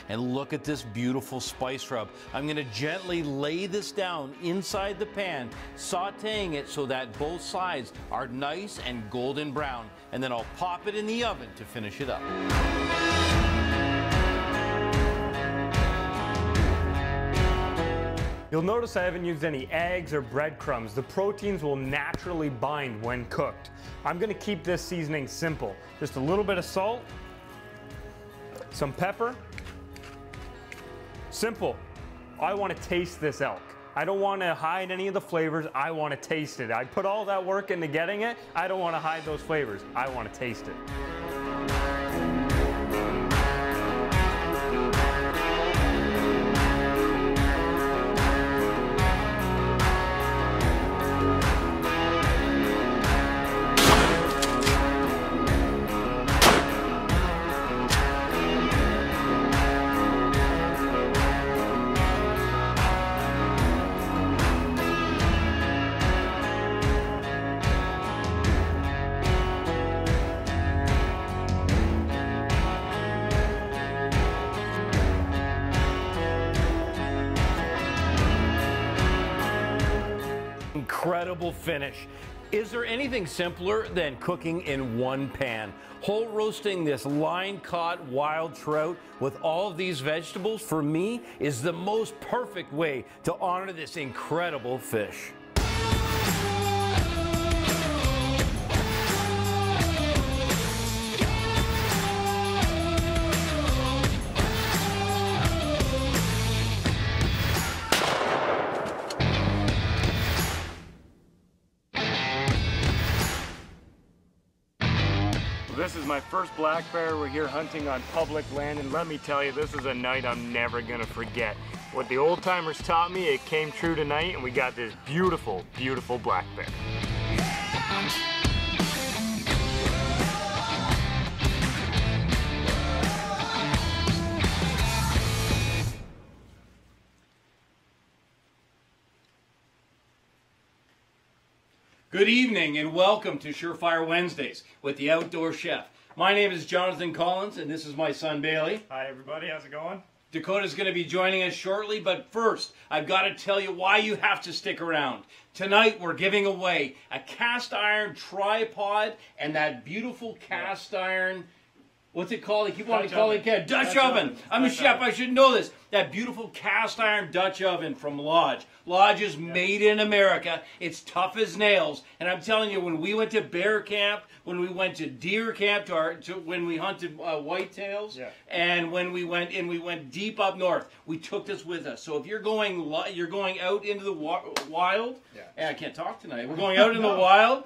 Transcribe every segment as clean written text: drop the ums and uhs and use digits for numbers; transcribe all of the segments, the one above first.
And look at this beautiful spice rub. I'm going to gently lay this down inside the pan, sauteing it so that both sides are nice and golden brown. And then I'll pop it in the oven to finish it up. You'll notice I haven't used any eggs or breadcrumbs. The proteins will naturally bind when cooked. I'm going to keep this seasoning simple. Just a little bit of salt, some pepper. Simple. I want to taste this elk. I don't want to hide any of the flavors. I want to taste it. I put all that work into getting it. I don't want to hide those flavors. I want to taste it. Incredible finish. Is there anything simpler than cooking in one pan? Whole roasting this line-caught wild trout with all of these vegetables, for me, is the most perfect way to honor this incredible fish. This is my first black bear. We're here hunting on public land, and let me tell you, this is a night I'm never gonna forget. What the old timers taught me, it came true tonight, and we got this beautiful, beautiful black bear. Good evening and welcome to Surefire Wednesdays with the Outdoor Chef. My name is Jonathan Collins and this is my son Bailey. Hi everybody, how's it going? Dakota's going to be joining us shortly, but first I've got to tell you why you have to stick around. Tonight we're giving away a cast iron tripod and that beautiful cast iron, what's it called? I keep wanting to call it Dutch oven. I'm a chef, I should know this. That beautiful cast iron Dutch oven from Lodge. Lodge is made in America. It's tough as nails. And I'm telling you, when we went to bear camp, when we went to deer camp, when we hunted whitetails, and when we went deep up north, we took this with us. So if you're going out into the wild, I can't talk tonight. We're going out in the wild.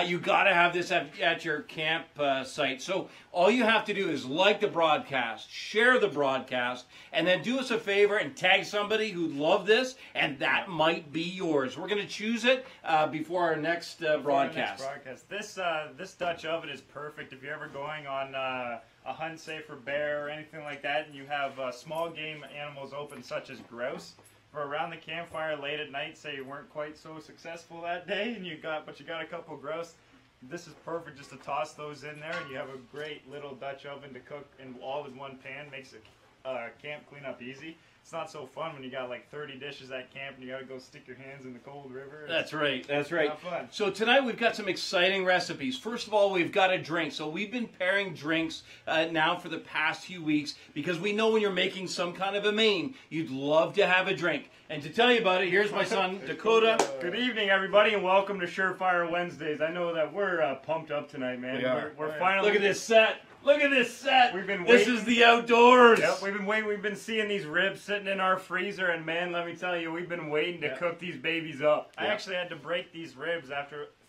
You got to have this at your camp site. So all you have to do is like the broadcast, share the broadcast, and then do us a favor and tag somebody who'd love this, and that might be yours. We're going to choose it before our next broadcast. This Dutch oven is perfect if you're ever going on a hunt, say for bear or anything like that, and you have small game animals open, such as grouse. For around the campfire late at night, say you weren't quite so successful that day, and you got a couple grouse. This is perfect just to toss those in there, and you have a great little Dutch oven to cook all in one pan. Makes it camp cleanup easy. It's not so fun when you got like 30 dishes at camp and you gotta go stick your hands in the cold river. That's right, that's right. Not fun. So tonight we've got some exciting recipes. First of all, we've got a drink. So we've been pairing drinks now for the past few weeks because we know when you're making some kind of a main, you'd love to have a drink. And to tell you about it, here's my son, Dakota. Good evening, everybody, and welcome to Surefire Wednesdays. I know that we're pumped up tonight, man. We're finally... Look at this set. Look at this set. We've been waiting. This is the outdoors. Yep, we've been waiting. We've been seeing these ribs sitting in our freezer, and man, let me tell you, we've been waiting to cook these babies up. I actually had to break these ribs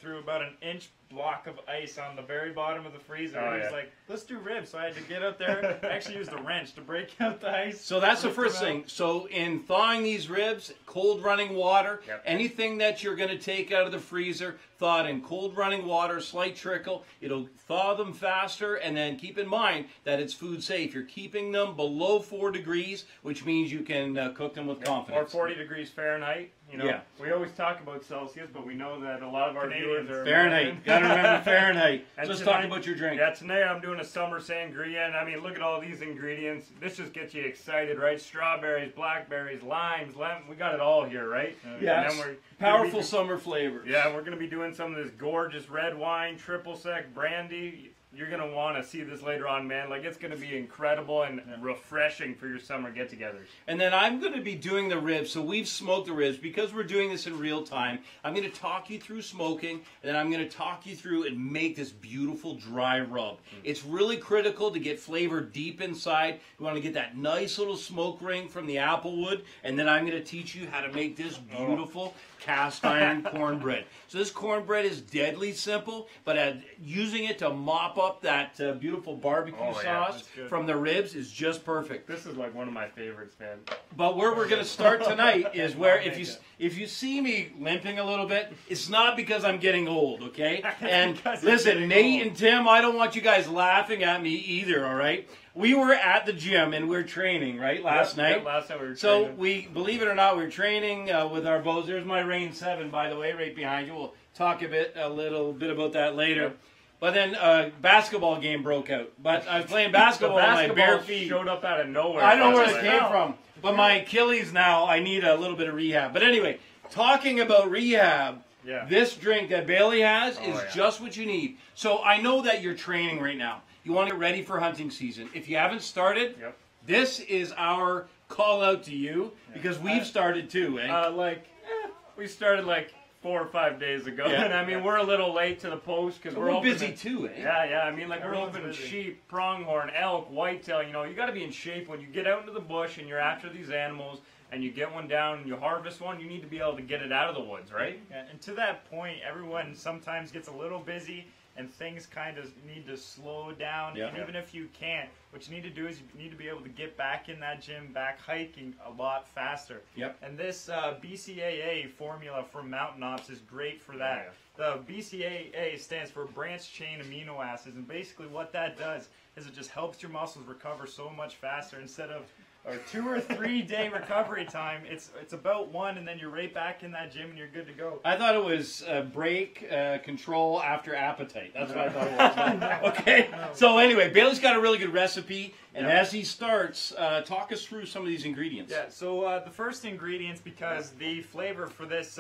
through about an inch block of ice on the very bottom of the freezer. And he was like, let's do ribs. So I had to get out there. I actually used a wrench to break out the ice. So that's the first thing. So in thawing these ribs, cold running water, anything that you're going to take out of the freezer, thaw it in cold running water, slight trickle. It'll thaw them faster, and then keep in mind that it's food safe. You're keeping them below 4 degrees, which means you can cook them with confidence. Or 40 degrees Fahrenheit. You know, we always talk about Celsius, but we know that a lot of our viewers are Fahrenheit. got to remember Fahrenheit. And So let's tonight- talk about your drink. Yeah, tonight I'm doing a summer sangria, and I mean, look at all these ingredients. This just gets you excited, right? Strawberries, blackberries, limes, lemon. We got it all here, right? Yeah, And then we're powerful summer flavors. Yeah, we're going to be doing some of this gorgeous red wine, triple sec brandy. You're going to want to see this later on, man. Like, it's going to be incredible and refreshing for your summer get-togethers. And then I'm going to be doing the ribs. So we've smoked the ribs. Because we're doing this in real time, I'm going to talk you through smoking, and then I'm going to talk you through and make this beautiful dry rub. It's really critical to get flavor deep inside. You want to get that nice little smoke ring from the apple wood, and then I'm going to teach you how to make this beautiful cast iron cornbread. So this cornbread is deadly simple, but using it to mop up that beautiful barbecue sauce from the ribs is just perfect. This is like one of my favorites, man. But where we're going to start tonight is where if you see me limping a little bit, it's not because I'm getting old, okay? And listen, Nate and Tim, I don't want you guys laughing at me either, all right? We were at the gym and we're training, right, last night? Yep, last night we were so training. believe it or not, we're training with our bows. There's my Rain 7, by the way, right behind you. We'll talk a little bit about that later. Yep. But then a basketball game broke out. But I was playing basketball on my bare feet. Showed up out of nowhere. I don't know where it came from. But my Achilles now, I need a little bit of rehab. But anyway, talking about rehab, this drink that Bailey has is just what you need. So I know that you're training right now. You want to get ready for hunting season. If you haven't started, this is our call out to you because we've started too, eh? We started like 4 or 5 days ago, and I mean we're a little late to the post because we're busy too, eh? Yeah. I mean, like we're opening sheep, pronghorn, elk, whitetail. You know, you got to be in shape when you get out into the bush and you're after these animals. And you get one down and you harvest one, you need to be able to get it out of the woods, right? Yeah, and to that point, everyone sometimes gets a little busy and things kind of need to slow down. And even if you can't, what you need to do is you need to be able to get back in that gym, back hiking a lot faster. And this BCAA formula from Mountain Ops is great for that. The BCAA stands for branched chain amino acids, and basically what that does is it just helps your muscles recover so much faster. Instead of a 2 or 3 day recovery time, it's about 1, and then you're right back in that gym and you're good to go. I thought it was break, control after appetite. That's what I thought it was. Okay. So anyway, Bailey's got a really good recipe, and as he starts, talk us through some of these ingredients. Yeah. So the first ingredients, because the flavor for this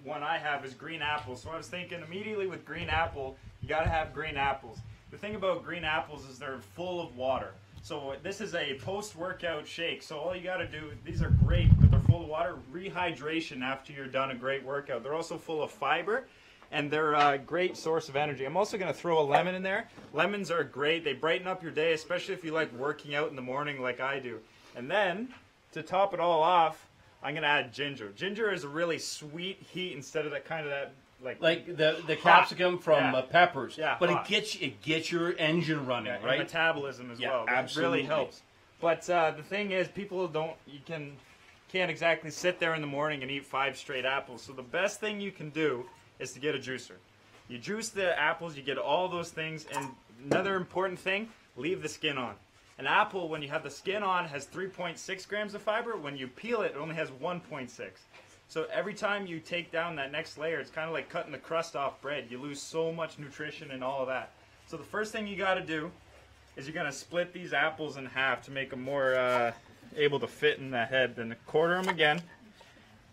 one I have is green apple. So I was thinking immediately with green apple, you got to have green apples. The thing about green apples is they're full of water. So this is a post-workout shake. So all you got to do, these are great, but they're full of water. Rehydration after you're done a great workout. They're also full of fiber, and they're a great source of energy. I'm also going to throw a lemon in there. Lemons are great. They brighten up your day, especially if you like working out in the morning like I do. And then, to top it all off, I'm going to add ginger. Ginger is a really sweet heat instead of that kind of that like the capsicum from peppers, but hot. it gets your engine running, right? Metabolism as well. Absolutely. It really helps. But the thing is, people can't exactly sit there in the morning and eat 5 straight apples. So the best thing you can do is to get a juicer. You juice the apples, you get all those things, and another important thing, leave the skin on. An apple, when you have the skin on, has 3.6 grams of fiber. When you peel it, it only has 1.6. So every time you take down that next layer, it's kind of like cutting the crust off bread. You lose so much nutrition and all of that. So the first thing you got to do is you're going to split these apples in half to make them more able to fit in the head. Then quarter them again.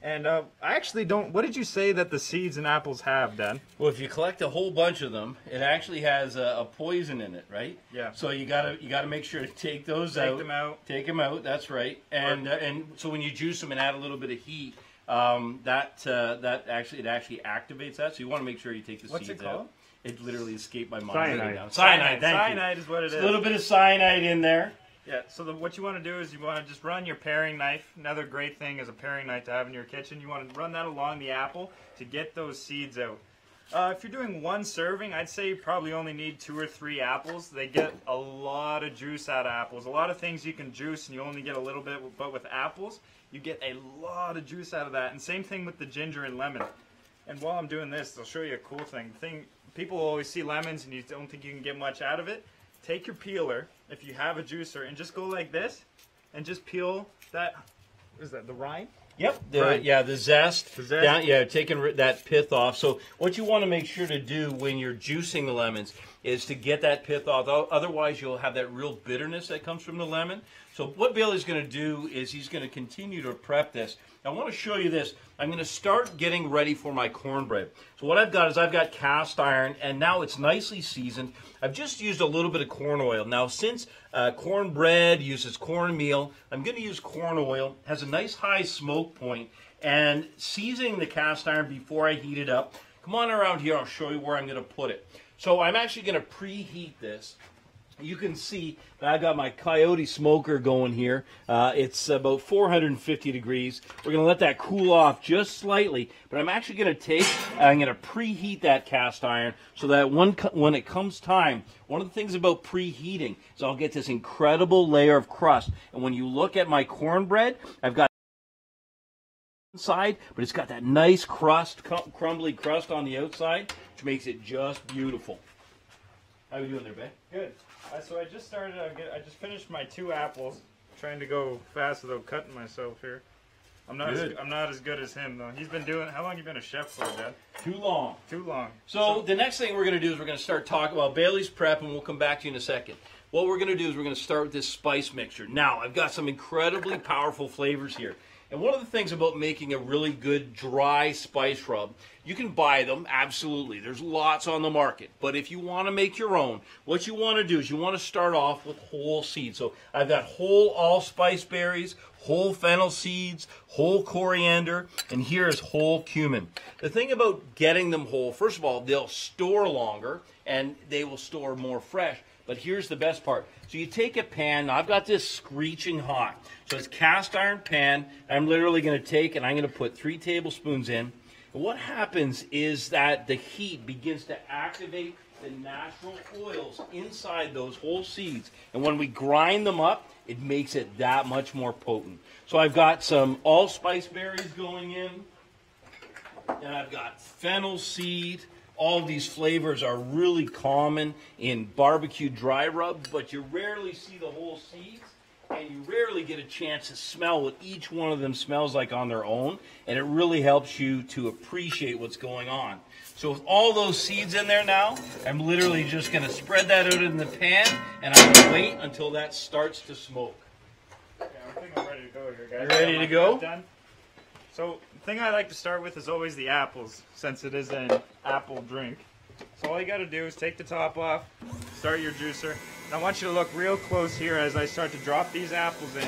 And I actually don't... What did you say that the seeds in apples have, Dan? Well, if you collect a whole bunch of them, it actually has a poison in it, right? Yeah. So you gotta make sure to take those out. Take them out. Take them out. That's right. And so when you juice them and add a little bit of heat, that actually activates that. So you want to make sure you take the What's seeds it called? out. It literally escaped my mind. Cyanide. Cyanide. Thank you. Cyanide is what it is. A little bit of cyanide in there. Yeah, so what you want to do is you want to just run your paring knife. Another great thing is a paring knife to have in your kitchen. You want to run that along the apple to get those seeds out. If you're doing 1 serving, I'd say you probably only need 2 or 3 apples. They get a lot of juice out of apples. A lot of things you can juice and you only get a little bit, but with apples, you get a lot of juice out of that. And same thing with the ginger and lemon. And while I'm doing this, I'll show you a cool thing. People always see lemons and you don't think you can get much out of it. Take your peeler, if you have a juicer, and just go like this, and just peel that, what is that, the rind? Yep. Right. Yeah, the zest. The zest. Down, yeah, taking that pith off. So what you want to make sure to do when you're juicing the lemons is to get that pith off. Otherwise, you'll have that real bitterness that comes from the lemon. So what Bailey's going to do is he's going to continue to prep this. I want to show you this. I'm going to start getting ready for my cornbread. So what I've got is I've got cast iron, and now it's nicely seasoned. I've just used a little bit of corn oil. Now, since cornbread uses cornmeal, I'm going to use corn oil. It has a nice high smoke point, and seasoning the cast iron before I heat it up. Come on around here. I'll show you where I'm going to put it. So I'm actually going to preheat this. You can see that I've got my Coyote smoker going here. It's about 450 degrees. We're going to let that cool off just slightly, but I'm actually going to I'm going to preheat that cast iron so that when it comes time, one of the things about preheating is I'll get this incredible layer of crust. And when you look at my cornbread, I've got inside, but it's got that nice crust, crumbly crust on the outside, which makes it just beautiful. How are you doing there, babe? Good. So I just started. I just finished my 2 apples. Trying to go fast without cutting myself here. I'm not as good as him though. He's been doing. How long you been a chef for, Dad? Too long. Too long. So the next thing we're going to do is we're going to start talking about Bailey's prep, and we'll come back to you in a second. What we're going to do is we're going to start with this spice mixture. Now, I've got some incredibly powerful flavors here. And one of the things about making a really good dry spice rub, you can buy them, absolutely. There's lots on the market. But if you want to make your own, what you want to do is you want to start off with whole seeds. So I've got whole allspice berries, whole fennel seeds, whole coriander, and here is whole cumin. The thing about getting them whole, first of all, they'll store longer and they will store more fresh. But here's the best part. So you take a pan. Now I've got this screeching hot. So it's cast iron pan. I'm literally going to take and I'm going to put 3 tablespoons in. And what happens is that the heat begins to activate the natural oils inside those whole seeds. And when we grind them up, it makes it that much more potent. So I've got some allspice berries going in. And I've got fennel seed. All of these flavors are really common in barbecue dry rub, but you rarely see the whole seeds, and you rarely get a chance to smell what each one of them smells like on their own, and it really helps you to appreciate what's going on. So with all those seeds in there now, I'm literally just going to spread that out in the pan, and I'm going to wait until that starts to smoke. Yeah, I think I'm ready to go here, guys. You ready to go? Done. So the thing I like to start with is always the apples, since it is an apple drink. So all you got to do is take the top off, start your juicer. And I want you to look real close here as I start to drop these apples in.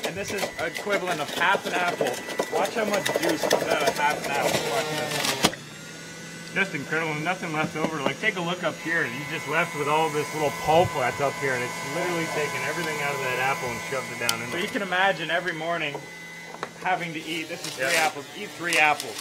And this is equivalent of half an apple. Watch how much juice comes out of half an apple. Watch this. Just incredible, nothing left over. Like, take a look up here. You just left with all this little pulp that's up here, and it's literally taken everything out of that apple and shoved it down in there. So you can imagine every morning having to eat, this is 3 apples, eat 3 apples.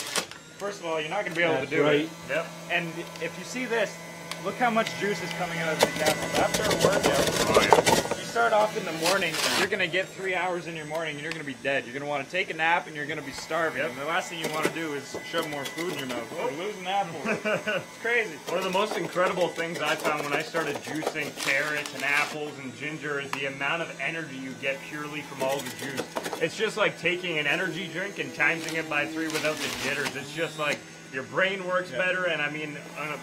First of all, you're not going to be able to do it. Yep. And if you see this, look how much juice is coming out of these apples. After a workout, you start off in the morning, you're going to get 3 hours in your morning and you're going to be dead. You're going to want to take a nap and you're going to be starving. Yep. And the last thing you want to do is shove more food in your mouth. Oh, we're losing apples. It's crazy. One of the most incredible things I found when I started juicing carrots and apples and ginger is the amount of energy you get purely from all the juice. It's just like taking an energy drink and timesing it by 3 without the jitters. It's just like your brain works better, and I mean,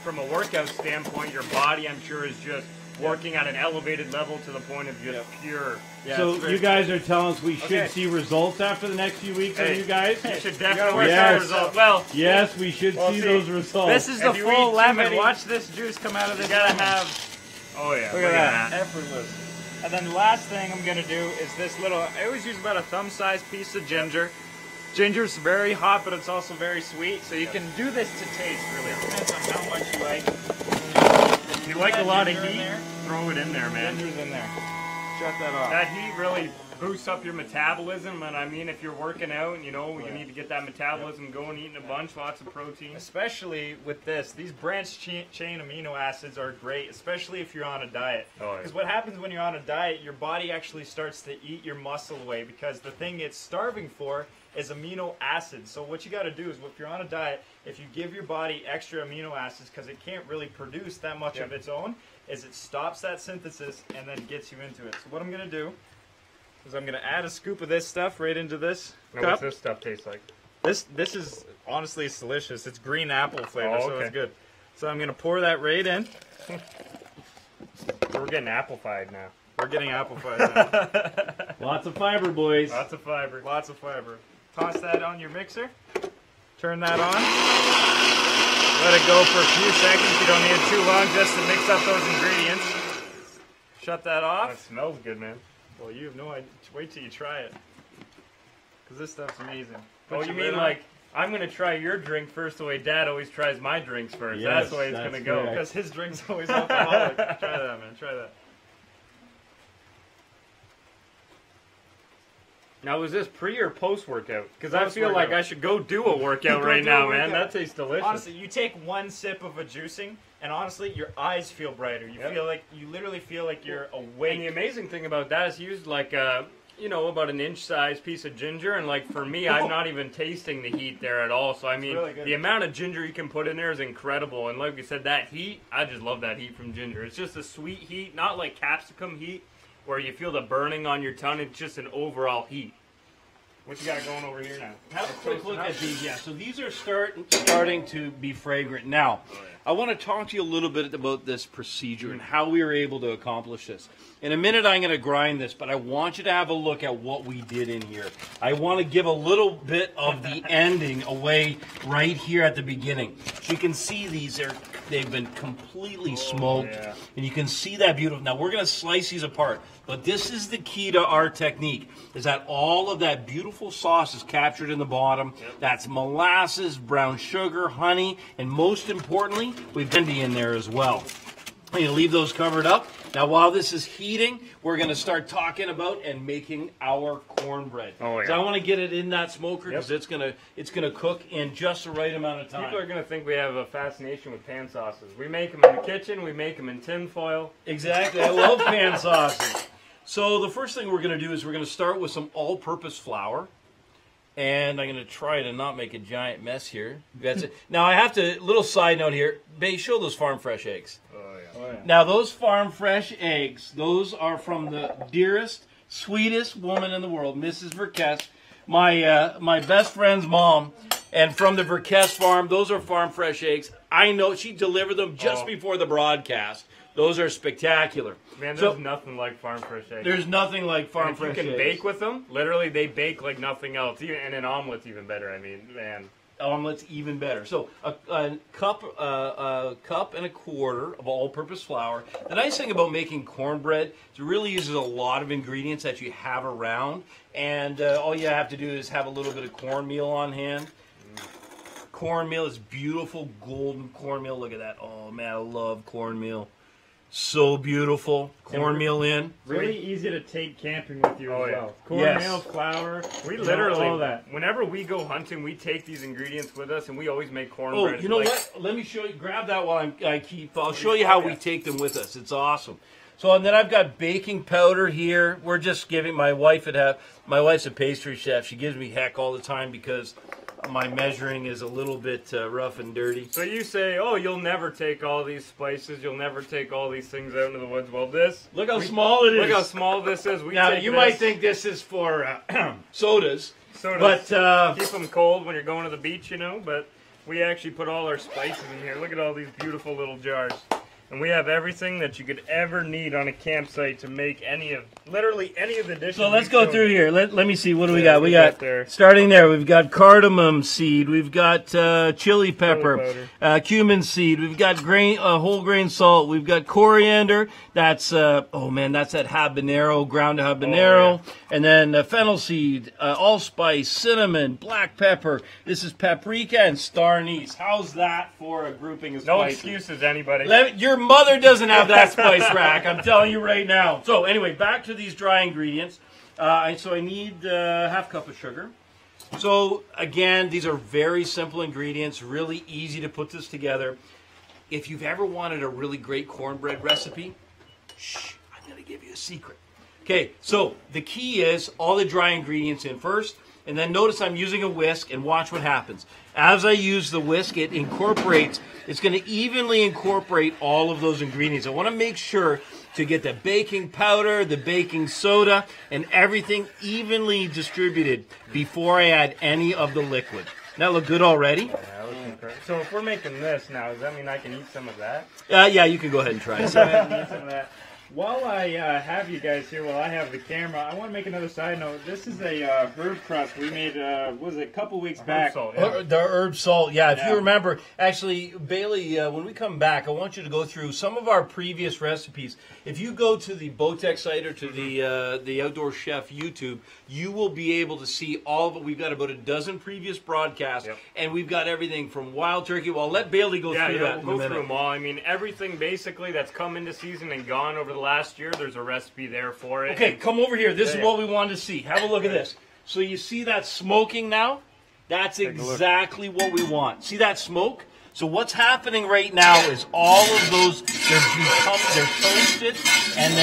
from a workout standpoint, your body, I'm sure, is just working at an elevated level to the point of just pure. Yeah, so you guys are telling us we should see results after the next few weeks of you guys? You should definitely see results. Well, yes, we should see those results. This is the full lemon. Watch this juice come out of this. You gotta have. Oh yeah, look at that. Effortless. And then the last thing I'm gonna do is this little. I always use about a thumb-sized piece of ginger. Ginger's very hot, but it's also very sweet, so you can do this to taste, really. It depends on how much you like. If you like a lot of heat, throw it in there, man. Ginger's in there. Shut that off. That heat really boosts up your metabolism, and I mean, if you're working out, you know, you need to get that metabolism going, eating a bunch, lots of protein. Especially with this, these branched chain amino acids are great, especially if you're on a diet. Because what happens when you're on a diet, your body actually starts to eat your muscle away, because the thing it's starving for is amino acids. So what you got to do is, if you're on a diet, if you give your body extra amino acids, because it can't really produce that much of its own, is it stops that synthesis and then gets you into it. So what I'm going to do is I'm gonna add a scoop of this stuff right into this Now, cup. what's this stuff taste like? This is honestly, it's delicious. It's green apple flavor, Oh, so okay. it's good. So I'm gonna pour that right in. We're getting apple-fied now. We're getting apple pie now. Lots of fiber, boys. Lots of fiber. Lots of fiber. Toss that on your mixer. Turn that on. Let it go for a few seconds. You don't need it too long just to mix up those ingredients. Shut that That off. smells good, man. Well, you have no idea. Wait till you try it. Because this stuff's amazing. Oh, Put you your lid mean on. like I'm gonna try your drink first the way Dad always tries my drinks first? Yes, That's the way it's that's gonna go. correct. Because his drink's always alcoholic. Try that, man. Try that. Now, was this pre or post workout? Because I feel Post-workout. like I should go do a workout Go right do a now, man. workout. That tastes delicious. Honestly, you take one sip of a juicing, and honestly, your eyes feel brighter. You Yep. feel like you literally feel like you're And the awake. amazing thing about that is he used like you know, about an inch size piece of ginger, and like for me, I'm not even tasting the heat there at all. So I mean, really good. the amount of ginger you can put in there is incredible. And like we said, that heat, I just love that heat from ginger. It's just a sweet heat, not like capsicum heat, where you feel the burning on your tongue. It's just an overall heat. What you got going over here now? Have a quick look at these. Yeah, so these are starting to be fragrant. Now, I want to talk to you a little bit about this procedure and how we were able to accomplish this. In a minute, I'm going to grind this, but I want you to have a look at what we did in here. I want to give a little bit of the ending away right here at the beginning. So you can see they've been completely smoked, yeah. and you can see that beautiful. Now, we're going to slice these apart, but this is the key to our technique, is that all of that beautiful sauce is captured in the bottom. That's molasses, brown sugar, honey, and most importantly, we've candy in there as well. I'm going to leave those covered up. Now, while this is heating, we're going to start talking about and making our cornbread. Oh, yeah. So I want to get it in that smoker because Yep. it's gonna cook in just the right amount of time. People are gonna think we have a fascination with pan sauces. We make them in the kitchen. We make them in tin foil. Exactly. I love pan sauces. So the first thing we're going to do is we're going to start with some all-purpose flour. And I'm going to try to not make a giant mess here. That's it. Now, I have to, little side note here. Bay, show those farm fresh eggs. Oh yeah. Oh, yeah. Now, those farm fresh eggs, those are from the dearest, sweetest woman in the world, Mrs. Verkest, my best friend's mom. And from the Verkest farm, those are farm fresh eggs. I know she delivered them just before the broadcast. Those are spectacular. Man, So- there's nothing like farm fresh eggs. There's nothing like farm And if you fresh can eggs. bake with them, literally they bake like nothing else. Even, and an omelet's even better. I mean, man. Omelets even better. So a cup and a quarter of all-purpose flour. The nice thing about making cornbread is it really uses a lot of ingredients that you have around, and all you have to do is have a little bit of cornmeal on hand. Cornmeal is beautiful, golden cornmeal. Look at that. Oh man, I love cornmeal. So beautiful. Cornmeal in. Really easy to take camping with you Oh, as yeah. well. Cornmeal, Yes. flour. We you know, literally, all that. whenever we go hunting, we take these ingredients with us, and we always make Oh, cornbread. you know like, what? Let me show you. Grab that while I'll show you how we take them with us. It's awesome. So and then I've got baking powder here. We're just giving my wife's a pastry chef. She gives me heck all the time because my measuring is a little bit rough and dirty. So you say, oh, you'll never take all these spices, you'll never take all these things out into the woods. Well, this, Look how small it is. look how small this is. We Now take you this, might think this is for sodas, sodas. but Keep them cold when you're going to the beach, you know, but we actually put all our spices in here. Look at all these beautiful little jars. And we have everything that you could ever need on a campsite to make literally any of the dishes. so let's we've go shown through you. here. Let me see. What do we Yeah, got? We we got got there. starting there. We've got cardamom seed. We've got chili pepper, cumin seed. We've got whole grain salt. We've got coriander. That's oh man, that's that habanero, ground habanero, and then fennel seed, allspice, cinnamon, black pepper. This is paprika and star anise. How's that for a grouping of No spices? excuses, anybody. Your mother doesn't have that spice rack. I'm telling you right now. So anyway, back to these dry ingredients. So I need half cup of sugar. So again, these are very simple ingredients, really easy to put this together. If you've ever wanted a really great cornbread recipe, shh, I'm going to give you a secret. Okay, so the key is all the dry ingredients in first. And then notice I'm using a whisk, and watch what happens. As I use the whisk, it's going to evenly incorporate all of those ingredients. I want to make sure to get the baking powder, the baking soda, and everything evenly distributed before I add any of the liquid. That look good already? Yeah, looking great. So if we're making this now, does that mean I can eat some of that? Yeah, you can go ahead and try it. Go ahead and eat some of that. While I have you guys here, while I have the camera, I want to make another side note. This is a herb crust we made, was it a couple weeks back? Salt, yeah. The herb salt, yeah. If you remember, actually, Bailey, when we come back, I want you to go through some of our previous recipes. If you go to the Bowtech site or to the Outdoor Chef YouTube, you will be able to see all of it. We've got about a dozen previous broadcasts, and we've got everything from wild turkey. Well, I'll let Bailey go through that in a minute. We'll go through them all. I mean, everything basically that's come into season and gone over the last year, there's a recipe there for it. Okay, come over here. This is what we wanted to see. Have a look at this. So you see that smoking now? That's exactly what we want. See that smoke? So what's happening right now is all of those, they're toasted, and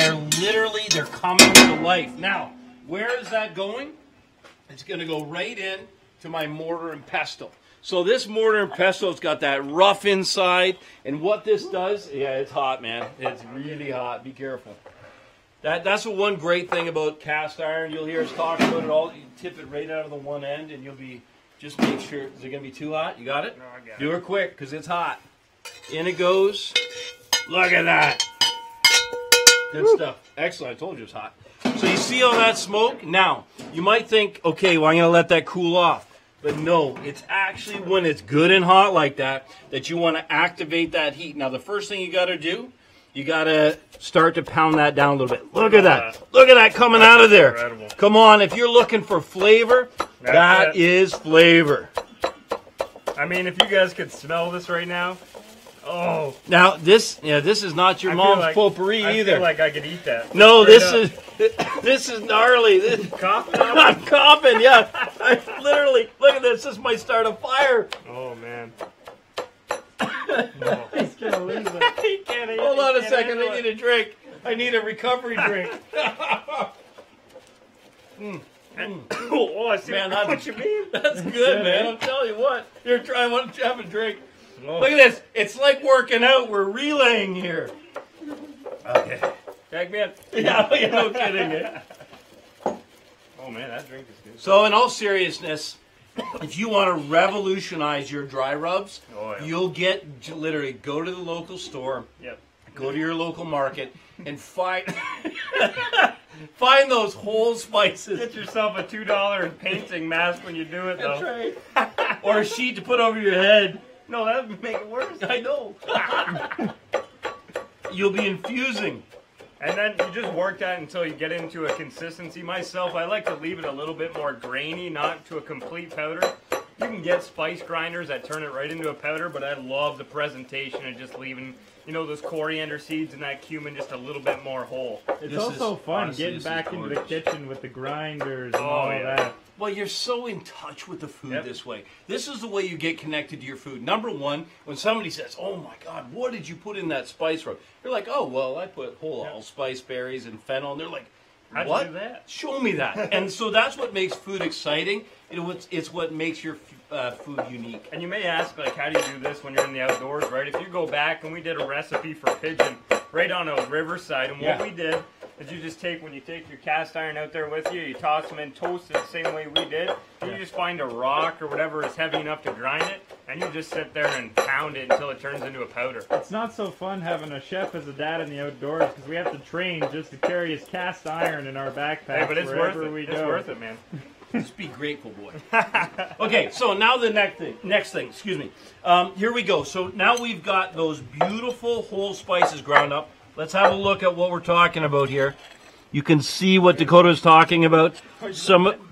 they're coming to life. Now, where is that going? It's going to go right in to my mortar and pestle. So this mortar and pestle has got that rough inside, and what this does, yeah, it's hot, man. It's really hot. Be careful. That's the one great thing about cast iron. You'll hear us talk about it all. You tip it right out of the one end, and you'll be, just make sure, is it going to be too hot? You got it? No, I got it. Do it quick, because it's hot. In it goes. Look at that. Good stuff. Excellent. I told you it's hot. So you see all that smoke? Now, you might think, okay, well, I'm going to let that cool off. But no, it's actually when it's good and hot like that you want to activate that heat. Now, the first thing you got to do, you got to start to pound that down a little bit. Look at that. Look at that coming out of there. Incredible. Come on, if you're looking for flavor, that is flavor. I mean, if you guys could smell this right now, oh. Now, this is not your mom's potpourri either. I feel like I could eat that. No, this is gnarly. Coughing? I'm coughing, yeah. I literally, look at this. This might start a fire. Oh, man. He's going to lose it. He can't eat. Hold on a second. I need a drink. I need a recovery drink. Oh, I see Man, what you mean. That's good, man. I'm telling you what. Here, try one. Have a drink. Oh. Look at this. It's like working out. We're relaying here. Okay. Tag me in. Yeah, no kidding. Eh? Oh, man, that drink is good. So, in all seriousness, if you want to revolutionize your dry rubs, you'll get, literally, go to the local store, go to your local market, and find those whole spices. Get yourself a $2 painting mask when you do it, though. That's right. Or a sheet to put over your head. No, that would make it worse. I know. You'll be infusing. And then you just work that until you get into a consistency. Myself, I like to leave it a little bit more grainy, not to a complete powder. You can get spice grinders that turn it right into a powder, but I love the presentation of just leaving, you know, those coriander seeds and that cumin just a little bit more whole. It's also fun getting back into the kitchen with the grinders and all that. Well, you're so in touch with the food this way. This is the way you get connected to your food. Number one, when somebody says, oh my God, what did you put in that spice rub? You're like, oh, well, I put whole allspice berries and fennel. And they're like, what? How'd you do that? Show me that. And so that's what makes food exciting. It's what makes your food unique. And you may ask, like, how do you do this when you're in the outdoors, right? If you go back and we did a recipe for pigeon right on a riverside, and what we did is you just take, when you take your cast iron out there with you, you toss them in, toast it the same way we did, and you just find a rock or whatever is heavy enough to grind it, and you just sit there and pound it until it turns into a powder. It's not so fun having a chef as a dad in the outdoors because we have to train just to carry his cast iron in our backpacks but it's wherever worth it. we go. It's worth it, man. Just be grateful, boy. Okay, so now the next thing, excuse me. Here we go. So now we've got those beautiful whole spices ground up. Let's have a look at what we're talking about here. You can see what Dakota's talking about.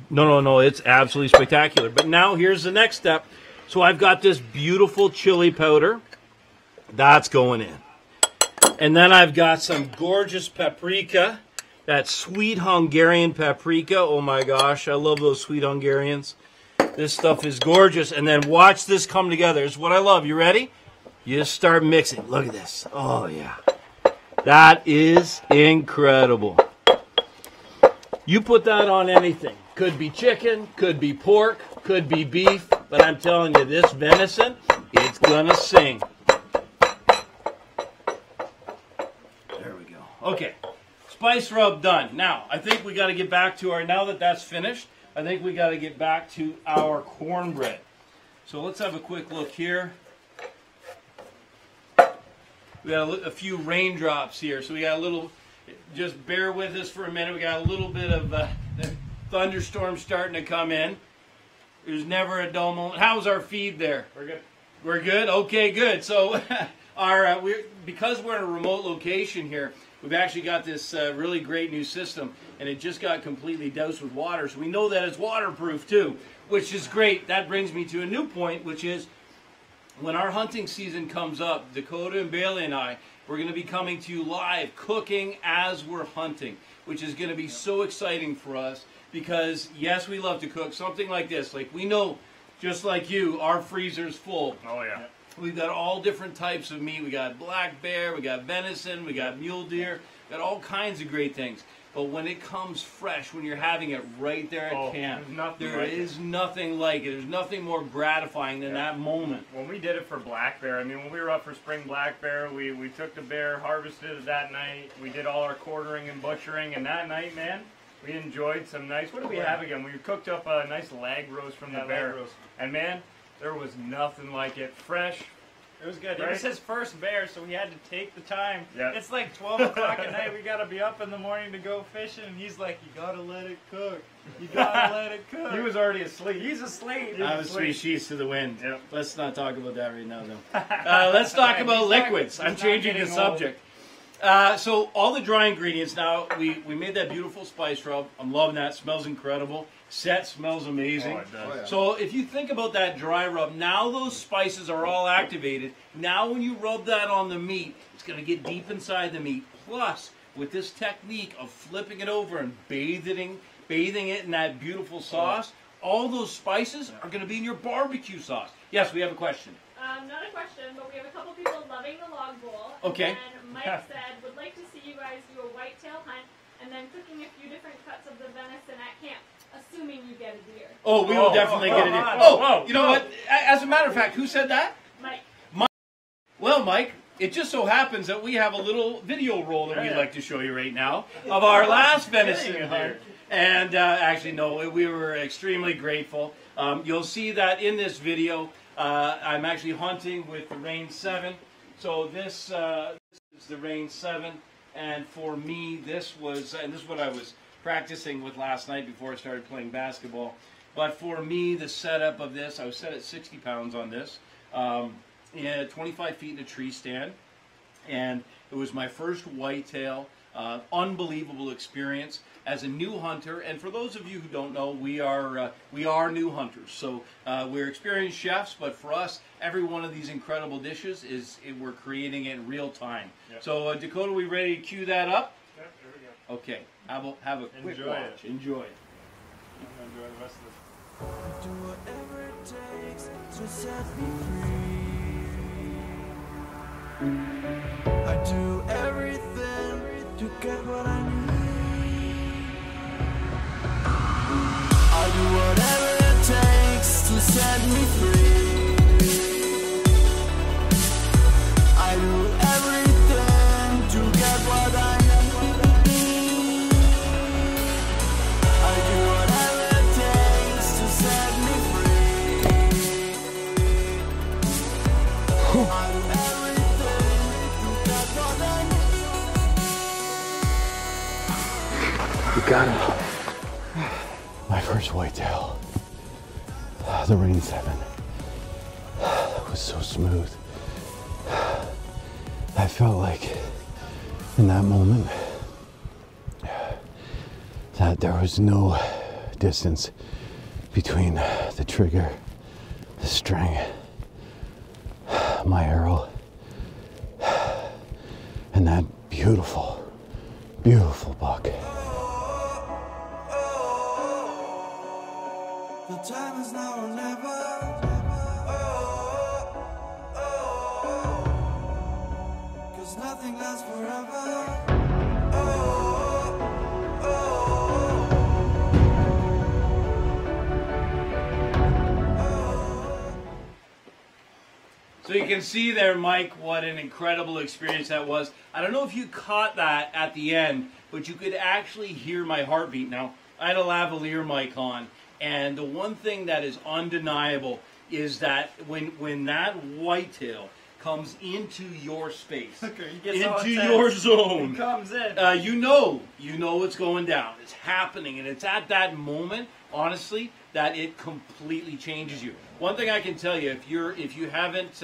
No, it's absolutely spectacular. But now here's the next step. So I've got this beautiful chili powder. That's going in. And then I've got some gorgeous paprika. That sweet Hungarian paprika. Oh my gosh, I love those sweet Hungarians. This stuff is gorgeous. And then watch this come together. It's what I love. You ready? You just start mixing. Look at this. Oh yeah. That is incredible. You put that on anything. Could be chicken, could be pork, could be beef, but I'm telling you, this venison, it's gonna sing. There we go. Okay, spice rub done. Now, I think we gotta get back to our, now that that's finished, I think we gotta get back to our cornbread. So let's have a quick look here. We got a few raindrops here, so we got a little, just bear with us for a minute. We got a little bit of thunderstorm starting to come in. There's never a dull moment. How's our feed there? We're good. We're good? Okay, good. So because we're in a remote location here, we've actually got this really great new system, and it just got completely doused with water, so we know that it's waterproof too, which is great. That brings me to a new point, which is when our hunting season comes up, Dakota and Bailey and I, we're going to be coming to you live, cooking as we're hunting, which is going to be so exciting for us because, yes, we love to cook. Something like this, like we know, just like you, our freezer's full. Oh, yeah. We've got all different types of meat. We got black bear, we got venison, we got mule deer, got all kinds of great things. But when it comes fresh, when you're having it right there at camp, there is nothing like it. There's nothing more gratifying than that moment. When we did it for black bear, I mean, when we were up for spring black bear, we took the bear, harvested it that night. We did all our quartering and butchering, and that night, man, we enjoyed some nice, what did we have again? We cooked up a nice lag roast from the bear. And man, there was nothing like it. Fresh. It was good. Right? It was his first bear, so he had to take the time. Yeah. It's like 12 o'clock at night. We got to be up in the morning to go fishing. And he's like, you got to let it cook. You got to let it cook. He was already asleep. He's asleep. I was three sheets to the wind. Yep. Let's not talk about that right now, though. Let's talk about liquids. I'm changing the subject. So all the dry ingredients now, we made that beautiful spice rub. I'm loving that. Smells incredible. Set smells amazing. Oh, it does. Oh, yeah. So if you think about that dry rub, now those spices are all activated. Now when you rub that on the meat, it's going to get deep inside the meat. Plus, with this technique of flipping it over and bathing it in that beautiful sauce, all those spices are going to be in your barbecue sauce. Yes, we have a question. Not a question, but we have a couple people loving the log bowl. Okay. And Mike said, would like to see you guys do a whitetail hunt and then cooking a few different cuts of the venison at camp, assuming you get a deer. Oh, we will definitely get it in. You know what? As a matter of fact, who said that? Mike. Well, Mike, it just so happens that we have a little video roll that we'd like to show you right now of our last venison hunt. And actually, no, we were extremely grateful. You'll see that in this video. I'm actually hunting with the Rain 7. So this is the Rain 7. And for me, this was, and this is what I was practicing with last night before I started playing basketball. But for me, the setup of this, I was set at 60 pounds on this. 25 feet in a tree stand. And it was my first whitetail. Unbelievable experience as a new hunter. And for those of you who don't know, we are new hunters. So we're experienced chefs, but for us, every one of these incredible dishes we're creating it in real time. Yep. So Dakota, we ready to cue that up? Yep, there we go. Okay, have a quick watch. Enjoy it. I'm going to enjoy the rest of this. Do whatever it takes to set me free. I do everything to get what I need. I do whatever it takes to set me free. I do everything to get what I need. I do whatever it takes to set me free. I do everything to get what I need. You got him. My first whitetail. The Rain 7. That was so smooth. I felt like in that moment that there was no distance between the trigger, the string, my arrow, and that beautiful, beautiful buck. The time is now or never. Cause nothing lasts forever. you can see there, Mike, what an incredible experience that was. I don't know if you caught that at the end, but you could actually hear my heartbeat. Now, I had a lavalier mic on, and the one thing that is undeniable is that when that whitetail comes into your space, into your zone, comes in. you know what's going down. It's happening, and it's at that moment, honestly, that it completely changes you. One thing I can tell you, if you haven't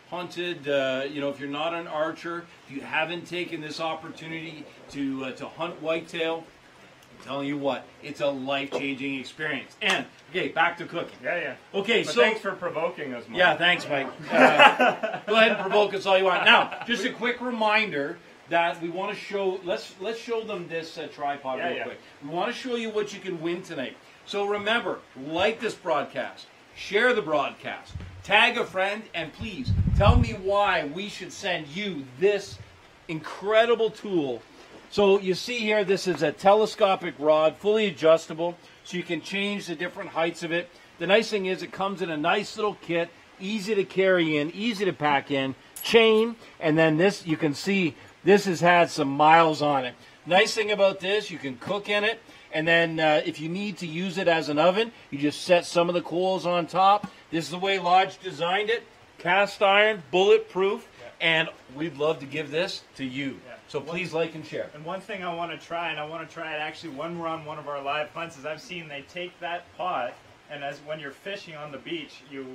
hunted, if you're not an archer, if you haven't taken this opportunity to hunt whitetail, I'm telling you what, it's a life-changing experience. And okay, back to cooking. Yeah. Okay, But so thanks for provoking us, Mike. yeah, thanks, Mike. Go ahead and provoke us all you want. Now, just a quick reminder that we want to show. Let's show them this tripod real quick. We want to show you what you can win tonight. So remember, like this broadcast, share the broadcast, tag a friend, and please tell me why we should send you this incredible tool. So you see here, this is a telescopic rod, fully adjustable, so you can change the different heights of it. The nice thing is it comes in a nice little kit, easy to carry in, easy to pack in, chain, and then this, you can see, this has had some miles on it. Nice thing about this, you can cook in it, and then if you need to use it as an oven, you just set some of the coals on top. This is the way Lodge designed it, cast iron, bulletproof, and we'd love to give this to you. So please like and share. And one thing I want to try, and I want to try it actually when we're on one of our live hunts, is I've seen they take that pot, and when you're fishing on the beach, you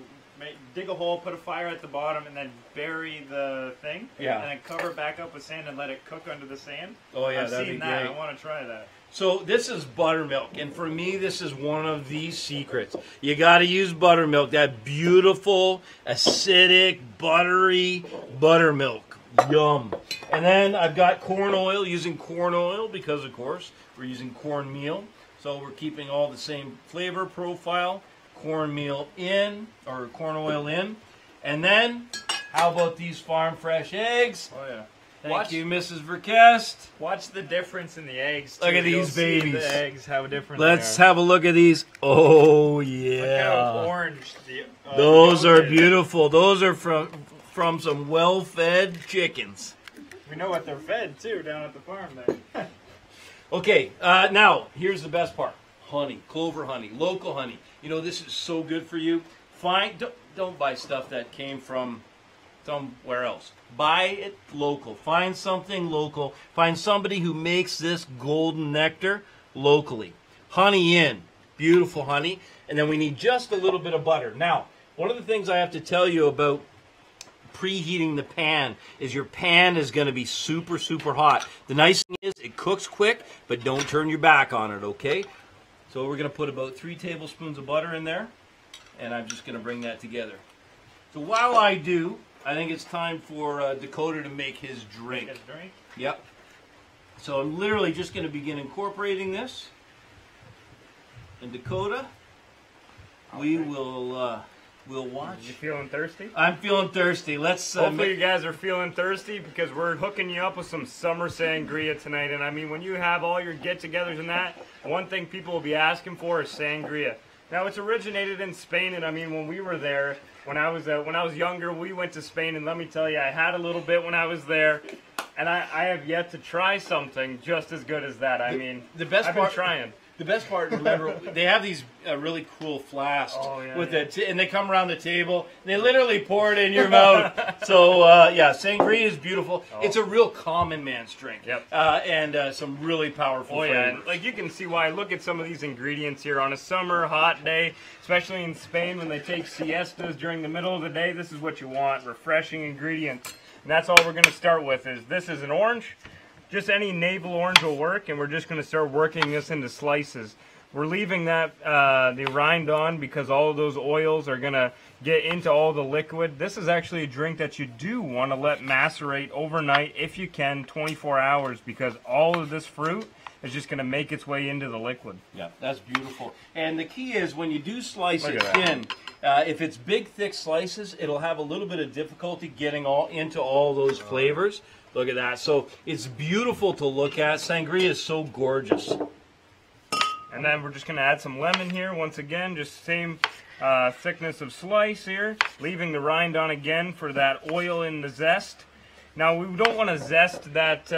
dig a hole, put a fire at the bottom, and then bury the thing, and then cover it back up with sand and let it cook under the sand. Oh yeah, I've that'd seen be that. great. I want to try that. So this is buttermilk, and for me, this is one of the secrets. You got to use buttermilk, that beautiful, acidic, buttery buttermilk. Yum. And then I've got corn oil, using corn oil because, of course, we're using cornmeal. So we're keeping all the same flavor profile. Cornmeal in, or corn oil in. And then, how about these farm fresh eggs? Oh yeah. Thank you, Mrs. Verkest. Watch the difference in the eggs. Too. Look at You'll these see babies. The eggs, how different Let's they are. have a look at these. Oh, yeah. Look how orange Those yolk are is. beautiful. Those are from some well-fed chickens. We know what they're fed too down at the farm there. Okay, now here's the best part: honey, clover honey, local honey. You know this is so good for you. Don't buy stuff that came from somewhere else. Buy it local. Find something local. Find somebody who makes this golden nectar locally. Honey in, beautiful honey, and then we need just a little bit of butter. Now, one of the things I have to tell you about preheating the pan is your pan is going to be super, super hot. The nice thing is it cooks quick, but don't turn your back on it, okay? So we're going to put about 3 tablespoons of butter in there, and I'm just going to bring that together. So while I do, I think it's time for Dakota to make his drink. Make a drink? Yep. So I'm literally just going to begin incorporating this. And Dakota, we'll watch. You feeling thirsty? I'm feeling thirsty. Let's Hopefully you guys are feeling thirsty because we're hooking you up with some summer sangria tonight. And I mean, when you have all your get-togethers and that, one thing people will be asking for is sangria. Now it's originated in Spain, and I mean, when we were there, when I was younger, we went to Spain, and let me tell you, I had a little bit when I was there, and I have yet to try something just as good as that. I mean, the best I've part, been trying. The best part, remember, they have these really cool flasks with it, and they come around the table. And they literally pour it in your mouth. So yeah, sangria is beautiful. It's a real common man's drink. Yep. And some really powerful flavors. And like you can see why. Look at some of these ingredients here on a summer hot day, especially in Spain when they take siestas during the middle of the day. This is what you want: refreshing ingredients. And that's all we're going to start with. This is an orange. Just any navel orange will work, and we're just going to start working this into slices. We're leaving that the rind on because all of those oils are going to get into all the liquid. This is actually a drink that you do want to let macerate overnight if you can, 24 hours, because all of this fruit is just going to make its way into the liquid. Yeah, that's beautiful. And the key is when you do slice Look it at that. thin, if it's big, thick slices, it'll have a little bit of difficulty getting into all those flavors. Look at that. So it's beautiful to look at. Sangria is so gorgeous. And then we're just going to add some lemon here. Once again, just same thickness of slice here. Leaving the rind on again for that oil in the zest. Now we don't want to zest that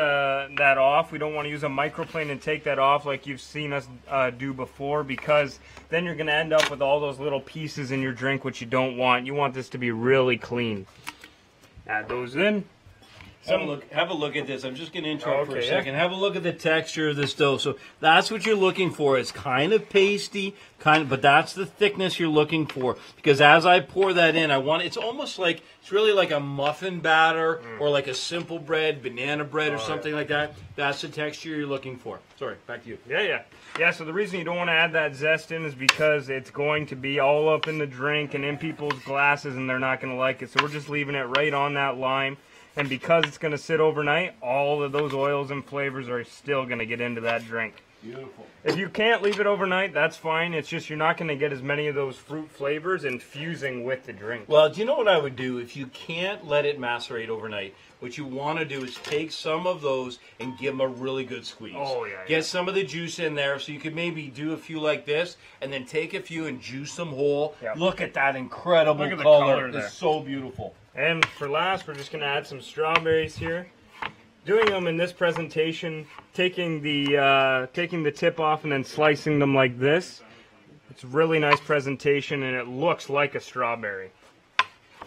off. We don't want to use a microplane and take that off like you've seen us do before, because then you're going to end up with all those little pieces in your drink, which you don't want. You want this to be really clean. Add those in. Have a look at this. I'm just going to interrupt for a second. Have a look at the texture of this dough. So that's what you're looking for. It's kind of pasty, but that's the thickness you're looking for. Because as I pour that in, it's almost like, it's really like a muffin batter or like a simple bread, banana bread or something like that. That's the texture you're looking for. Sorry, back to you. Yeah, so the reason you don't want to add that zest in is because it's going to be all up in the drink and in people's glasses, and they're not going to like it. So we're just leaving it right on that lime. And because it's going to sit overnight, all of those oils and flavors are still going to get into that drink. Beautiful. If you can't leave it overnight, that's fine. It's just you're not going to get as many of those fruit flavors infusing with the drink. Well, do you know what I would do? If you can't let it macerate overnight, what you want to do is take some of those and give them a really good squeeze. Oh, yeah. Get some of the juice in there, so you could maybe do a few like this, and then take a few and juice them whole. Yep. Look at that incredible Look at the color. color there. It's so beautiful. And for last, we're just going to add some strawberries here. Doing them in this presentation, taking the tip off and then slicing them like this. It's a really nice presentation, and it looks like a strawberry.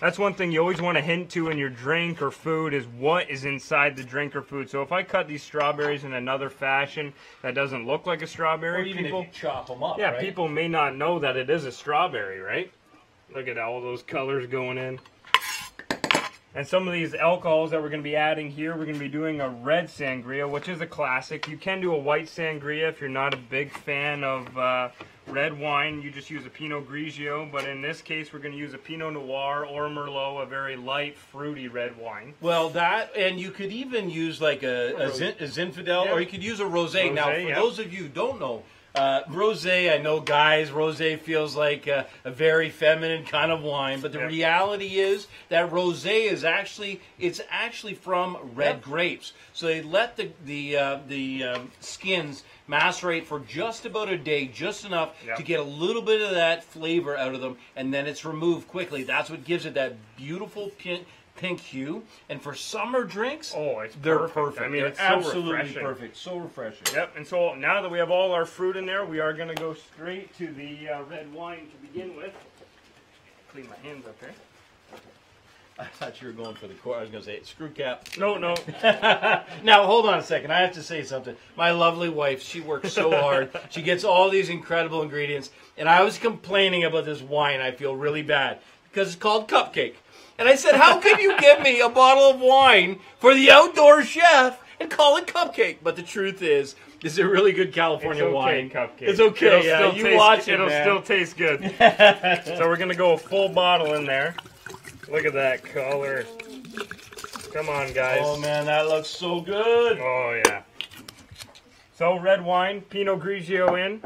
That's one thing you always want to hint to in your drink or food, is what is inside the drink or food. So if I cut these strawberries in another fashion that doesn't look like a strawberry, Or even if you chop them up, right? people may not know that it is a strawberry, right? Look at all those colors going in. And some of these alcohols that we're going to be adding here, we're going to be doing a red sangria, which is a classic. You can do a white sangria if you're not a big fan of red wine. You just use a Pinot Grigio, but in this case, we're going to use a Pinot Noir or Merlot, a very light, fruity red wine. Well, and you could even use like a Zinfandel, or you could use a rosé. Now, for those of you who don't know, rosé, I know guys, rosé feels like a very feminine kind of wine, but the reality is that rosé is actually from red grapes. So they let the skins macerate for just about a day, just enough to get a little bit of that flavor out of them, and then it's removed quickly. That's what gives it that beautiful pink hue. And for summer drinks, they're perfect. I mean, they're it's so absolutely refreshing. perfect. So refreshing. Yep, and so now that we have all our fruit in there, we are going to go straight to the red wine to begin with. Clean my hands up here. I thought you were going for the core. I was going to say, screw cap. No. Now, hold on a second. I have to say something. My lovely wife, she works so hard. She gets all these incredible ingredients. And I was complaining about this wine. I feel really bad because it's called Cupcake. And I said, how can you give me a bottle of wine for the outdoor chef and call it Cupcake? But the truth is, this is a really good California wine. Cupcake. It's okay. It'll still taste good. So we're going to go a full bottle in there. Look at that color. Come on, guys. Oh, man, that looks so good. Oh, yeah. So, red wine, Pinot Grigio in.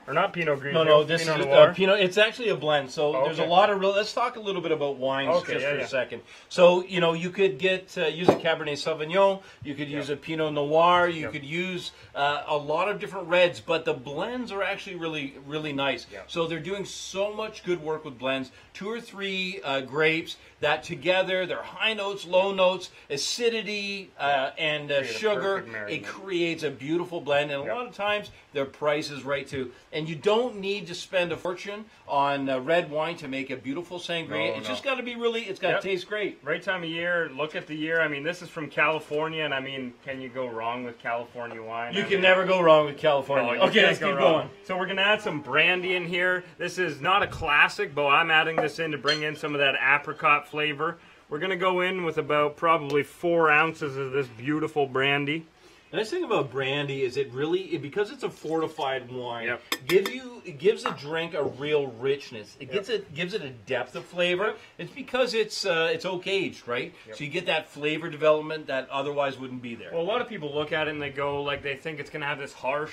Or not Pinot Grigio. No, this Pinot is Noir. Pinot. It's actually a blend. So there's a lot of let's talk a little bit about wines just for a second. So, you could use a Cabernet Sauvignon. You could use a Pinot Noir. You could use a lot of different reds. But the blends are actually really, really nice. So they're doing so much good work with blends. 2 or 3 grapes that together, they're high notes, low notes, acidity, and sugar. It creates a beautiful blend. And a lot of times, their price is right too. And you don't need to spend a fortune on red wine to make a beautiful sangria. It's just got to be it's got to taste great. Right time of year, look at the year. I mean, this is from California, and I mean, can you go wrong with California wine? You can never go wrong with California. Okay, let's keep going. So we're going to add some brandy in here. This is not a classic, but I'm adding this in to bring in some of that apricot flavor. We're going to go in with about probably 4 ounces of this beautiful brandy. The nice thing about brandy is because it's a fortified wine, it gives a drink a real richness. It gives it a depth of flavor. It's because it's oak aged, right? So you get that flavor development that otherwise wouldn't be there. Well, a lot of people look at it and they go they think it's going to have this harsh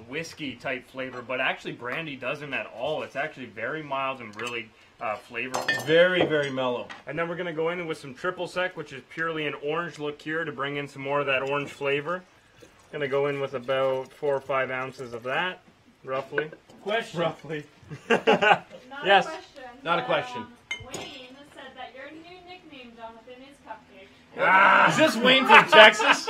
whiskey type flavor, but actually brandy doesn't at all. It's actually very mild and really flavorful. Very, very mellow. And then we're going to go in with some triple sec, which is purely an orange liqueur to bring in some more of that orange flavor. Going to go in with about 4 or 5 ounces of that. roughly. Question. Roughly. Not Yes. a question. Not a but, question. Wayne said that your new nickname, Jonathan, is Cupcake. Is this Wayne from Texas?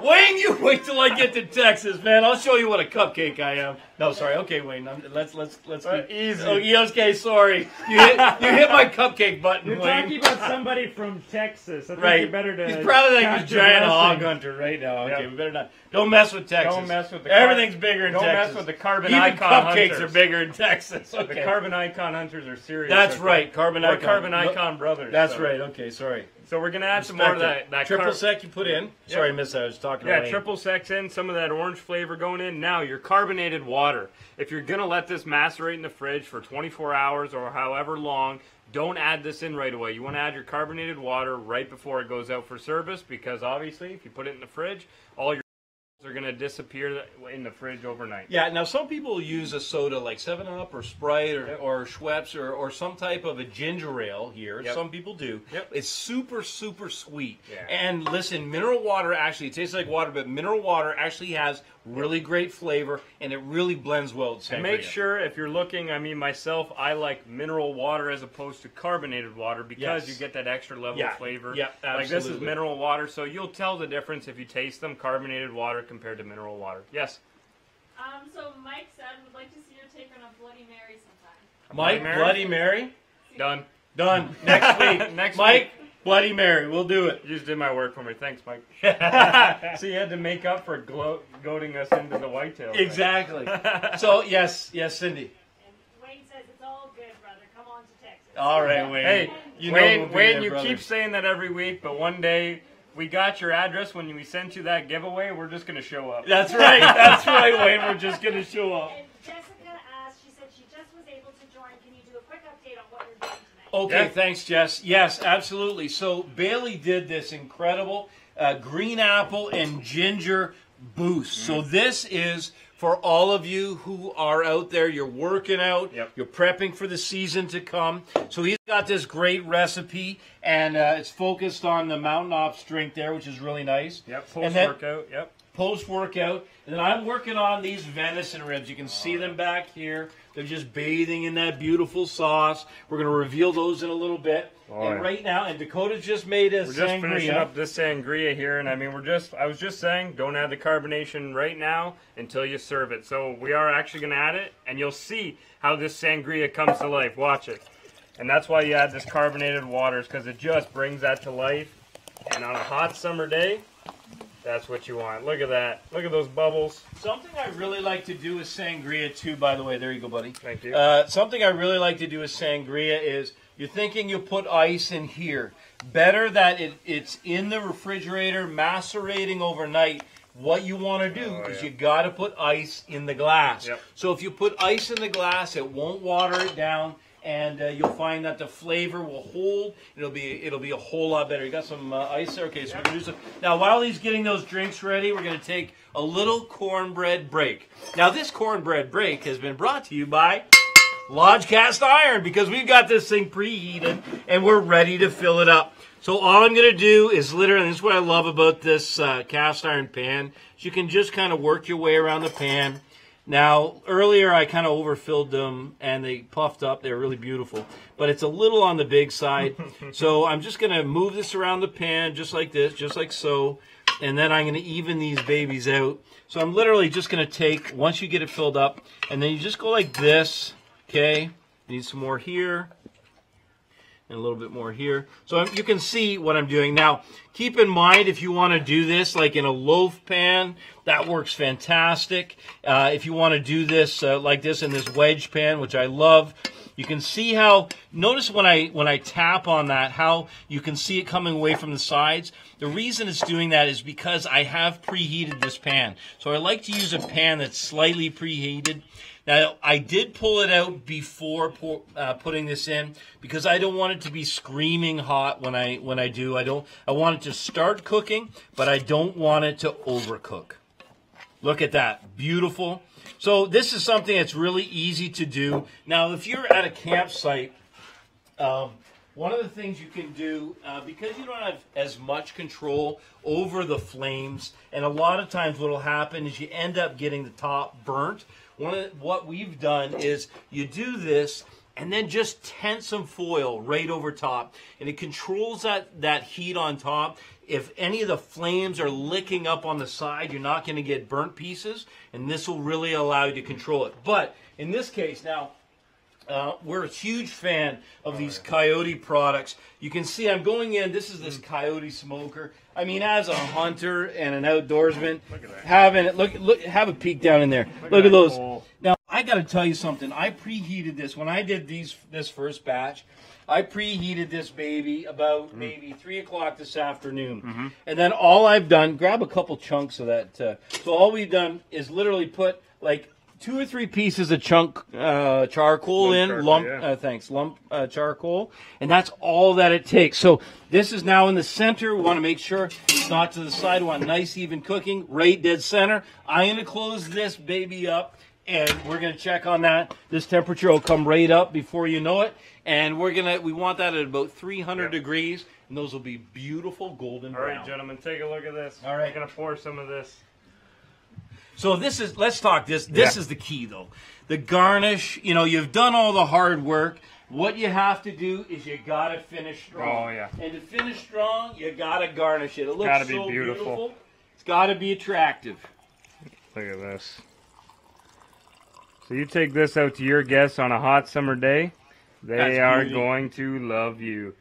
Wayne, you wait till I get to Texas, man. I'll show you what a cupcake I am. No, sorry. Okay, Wayne. Let's keep Easy. Oh, yeah, okay, sorry. You hit my cupcake button, You're Wayne. talking about somebody from Texas. I think Right. you're better to. He's probably like count a your giant hog blessings. hunter right now. Okay, Yep. we better not. Don't mess with Texas. Don't mess with the Everything's bigger in Don't Texas. mess with the carbon Even icon cupcakes hunters. are bigger in Texas. Okay. The carbon icon hunters are serious. That's okay? right, carbon We're icon. carbon icon brothers. That's so. right. Okay, sorry. So we're gonna add some more of that triple sec you put in. Sorry, Yep. miss. I was talking. Yeah, to Wayne. triple sec's in, some of that orange flavor going in. Now, your carbonated water. If you're going to let this macerate in the fridge for 24 hours or however long, don't add this in right away. You want to add your carbonated water right before it goes out for service because obviously if you put it in the fridge, all your are going to disappear in the fridge overnight. Yeah, now some people use a soda like 7-Up or Sprite or Schweppes or some type of a ginger ale here. Yep. Some people do. Yep. It's super, super sweet. Yeah. And listen, mineral water actually, it tastes like water, but mineral water actually has really great flavor and it really blends well with And sangria. make sure if you're looking, I mean myself, I like mineral water as opposed to carbonated water because Yes. you get that extra level Yeah. of flavor. Yeah, Like this is absolutely. mineral water, so you'll tell the difference if you taste them, carbonated water compared to mineral water. Yes. So Mike said would like to see your take on a Bloody Mary sometime. Mike, Bloody Mary? Bloody Mary? Done. Done. Next week. Next Mike, week. Bloody Mary. We'll do it. You just did my work for me. Thanks, Mike. So you had to make up for goading us into the whitetail. thing. Exactly. So, yes, Cindy. And Wayne says it's all good, brother. Come on to Texas. All right, Wayne. Hey, you know we'll be Wayne, there, you brother. keep saying that every week, but one day we got your address when we sent you that giveaway. We're just going to show up. That's right. That's right, Wayne. We're just going to show up. And Jessica asked, she said she just was able to join. Can you do a quick update on what you're doing tonight? Okay, Yeah. thanks, Jess. Yes, absolutely. So Bailey did this incredible green apple and ginger boost. So this is for all of you who are out there. You're working out. Yep. You're prepping for the season to come. So he's got this great recipe, and it's focused on the Mountain Ops drink there, which is really nice. Yep, And then- post-workout. Yep. Post-workout, and then I'm working on these venison ribs. You can see them back here. They're just bathing in that beautiful sauce. We're going to reveal those in a little bit. Oh, and yeah. right now, and Dakota's just made a We're just finishing sangria. up this sangria here, and I mean, I was just saying, don't add the carbonation right now until you serve it. So we are actually going to add it, and you'll see how this sangria comes to life. Watch it. And that's why you add this carbonated waters, because it just brings that to life. And on a hot summer day, that's what you want. Look at that. Look at those bubbles. Something I really like to do with sangria, too, by the way. There you go, buddy. Thank you. Something I really like to do with sangria is you're thinking you put ice in here. Better that it's in the refrigerator macerating overnight. What you want to do is you got to put ice in the glass. Yep. So if you put ice in the glass, it won't water it down, and you'll find that the flavor will hold. It'll be a whole lot better. You got some ice there? Okay, so we're gonna do some. Now, while he's getting those drinks ready, we're going to take a little cornbread break. Now, this cornbread break has been brought to you by Lodge Cast Iron, because we've got this thing preheated and we're ready to fill it up. So all I'm going to do is literally, and this is what I love about this cast iron pan, is you can just kind of work your way around the pan. Now, earlier I kind of overfilled them and they puffed up. They're really beautiful, but it's a little on the big side. So I'm just going to move this around the pan just like this, just like so, and then I'm going to even these babies out. So I'm literally just going to take, once you get it filled up, and then you just go like this, okay? Need some more here. And a little bit more here. So you can see what I'm doing. Now, keep in mind if you want to do this like in a loaf pan, that works fantastic. If you want to do this like this in this wedge pan, which I love, you can see how, notice when I tap on that, how you can see it coming away from the sides. The reason it's doing that is because I have preheated this pan. So I like to use a pan that's slightly preheated. Now, I did pull it out before putting this in because I don't want it to be screaming hot when I do. I want it to start cooking, but I don't want it to overcook. Look at that. Beautiful. So this is something that's really easy to do. Now, if you're at a campsite, one of the things you can do, because you don't have as much control over the flames, and a lot of times what will happen is you end up getting the top burnt. What we've done is you do this and then just tent some foil right over top, and it controls that heat on top. If any of the flames are licking up on the side, you're not going to get burnt pieces, and this will really allow you to control it. But in this case now, we're a huge fan of these Coyote products. You can see I'm going in. This is this Coyote smoker. I mean, as a hunter and an outdoorsman, having it, look, have a peek down in there. Look at those. Cool. Now, I got to tell you something. I preheated this when I did this first batch. I preheated this baby about maybe 3 o'clock this afternoon, and then all I've done, grab a couple chunks of that. So all we've done is literally put like 2 or 3 pieces of charcoal in, lump charcoal, and that's all that it takes. So this is now in the center. We want to make sure it's not to the side. We want nice even cooking, right dead center. I'm going to close this baby up, and we're going to check on that. This temperature will come right up before you know it, and we want that at about 300 degrees, and those will be beautiful golden brown. All right, gentlemen, take a look at this. All right. I'm going to pour some of this. So let's talk this. This is the key, though. The garnish, you've done all the hard work. What you have to do is you got to finish strong. Oh, yeah. And to finish strong, you got to garnish it. It looks Gotta be so beautiful. It's got to be attractive. Look at this. So you take this out to your guests on a hot summer day, they are going to love you.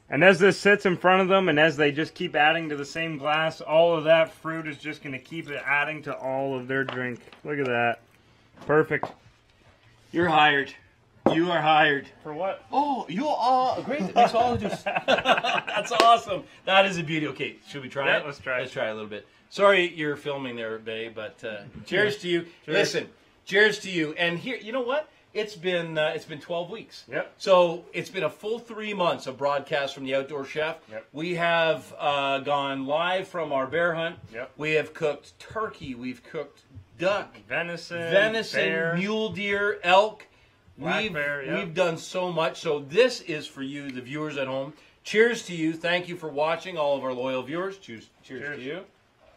And as this sits in front of them, and as they just keep adding to the same glass, all of that fruit is just going to keep adding to all of their drink. Look at that. Perfect. You're hired. You are hired. For what? Oh, you are a great mixologist. That's awesome. That is a beauty. Okay, should we try it? Let's try it. Let's try it a little bit. Sorry you're filming there, Bay, but cheers to you. Cheers. Listen, cheers to you. And here, you know what? It's been 12 weeks. Yep. So it's been a full 3 months of broadcast from the Outdoor Chef. Yep. We have gone live from our bear hunt. Yep. We have cooked turkey. We've cooked duck, Venison, bear, mule deer, elk. Black bear, yeah. We've done so much. So this is for you, the viewers at home. Cheers to you. Thank you for watching, all of our loyal viewers. Cheers to you.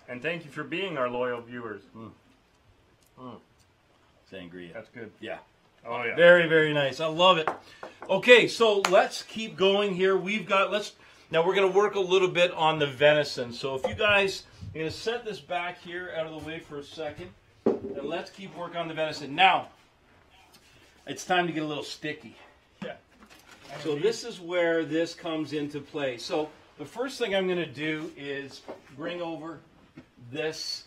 And thank you for being our loyal viewers. Sangria. That's good. Yeah. Oh, yeah. Very, very nice. I love it. Okay, so let's keep going here. Now we're going to work a little bit on the venison. So if you guys, I'm going to set this back here out of the way for a second, and let's keep working on the venison. Now, it's time to get a little sticky. Yeah. So this is where this comes into play. So the first thing I'm going to do is bring over this,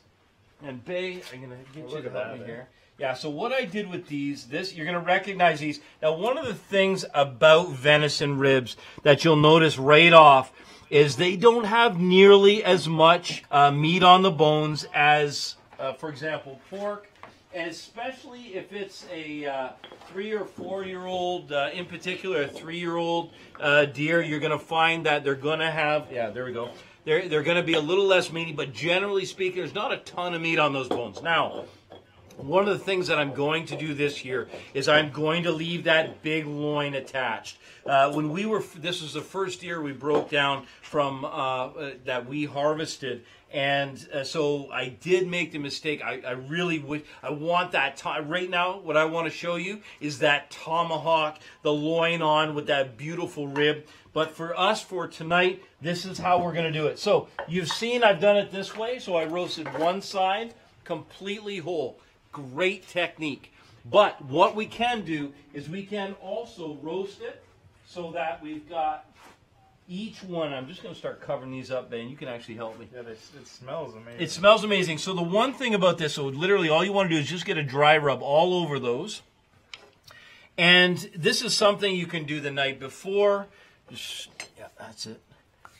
and Bay, I'm going to get you to help me here. Yeah, so what I did with these, you're going to recognize these. Now, one of the things about venison ribs that you'll notice right off is they don't have nearly as much meat on the bones as, for example, pork. And especially if it's a 3 or 4 year old, in particular a 3-year-old deer, you're going to find that they're going to have, there we go. They're going to be a little less meaty, but generally speaking, there's not a ton of meat on those bones. Now, one of the things that I'm going to do this year is I'm going to leave that big loin attached. This was the first deer we broke down from that we harvested, and so I did make the mistake. I really would. I want that right now. What I want to show you is that tomahawk, the loin on with that beautiful rib. But for us, for tonight, this is how we're going to do it. So you've seen I've done it this way. So I roasted one side completely whole. Great technique. But what we can do is we can also roast it so that we've got each one. I'm just going to start covering these up, Ben. You can actually help me. Yeah, it smells amazing. It smells amazing. So the one thing about this, so literally all you want to do is just get a dry rub all over those. And this is something you can do the night before. Yeah, that's it.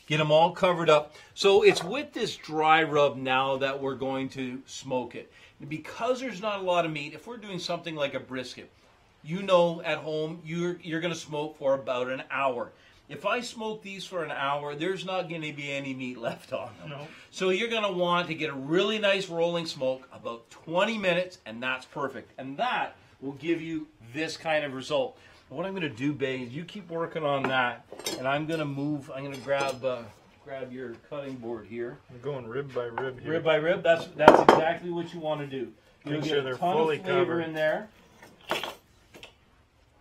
Get them all covered up. So it's with this dry rub now that we're going to smoke it. And because there's not a lot of meat, if we're doing something like a brisket, at home, you're going to smoke for about an hour. If I smoke these for an hour, there's not going to be any meat left on them. No. So you're going to want to get a really nice rolling smoke, about 20 minutes, and that's perfect. And that will give you this kind of result. What I'm going to do, Bay, is you keep working on that, and I'm going to move. I'm going to grab your cutting board here. I'm going rib by rib here. Rib by rib. That's exactly what you want to do. You'll Make get sure a they're ton fully of flavor covered. in there.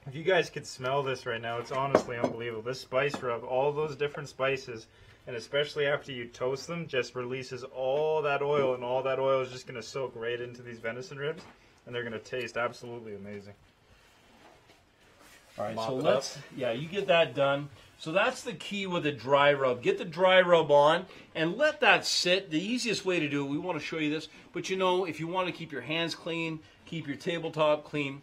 If you guys could smell this right now, it's honestly unbelievable. This spice rub, all those different spices, and especially after you toast them, just releases all that oil, and all that oil is just going to soak right into these venison ribs, and they're going to taste absolutely amazing. All right, Mop so it let's, yeah, you get that done. So that's the key with a dry rub. Get the dry rub on and let that sit. The easiest way to do it, we want to show you this, but you know, if you want to keep your hands clean, keep your tabletop clean,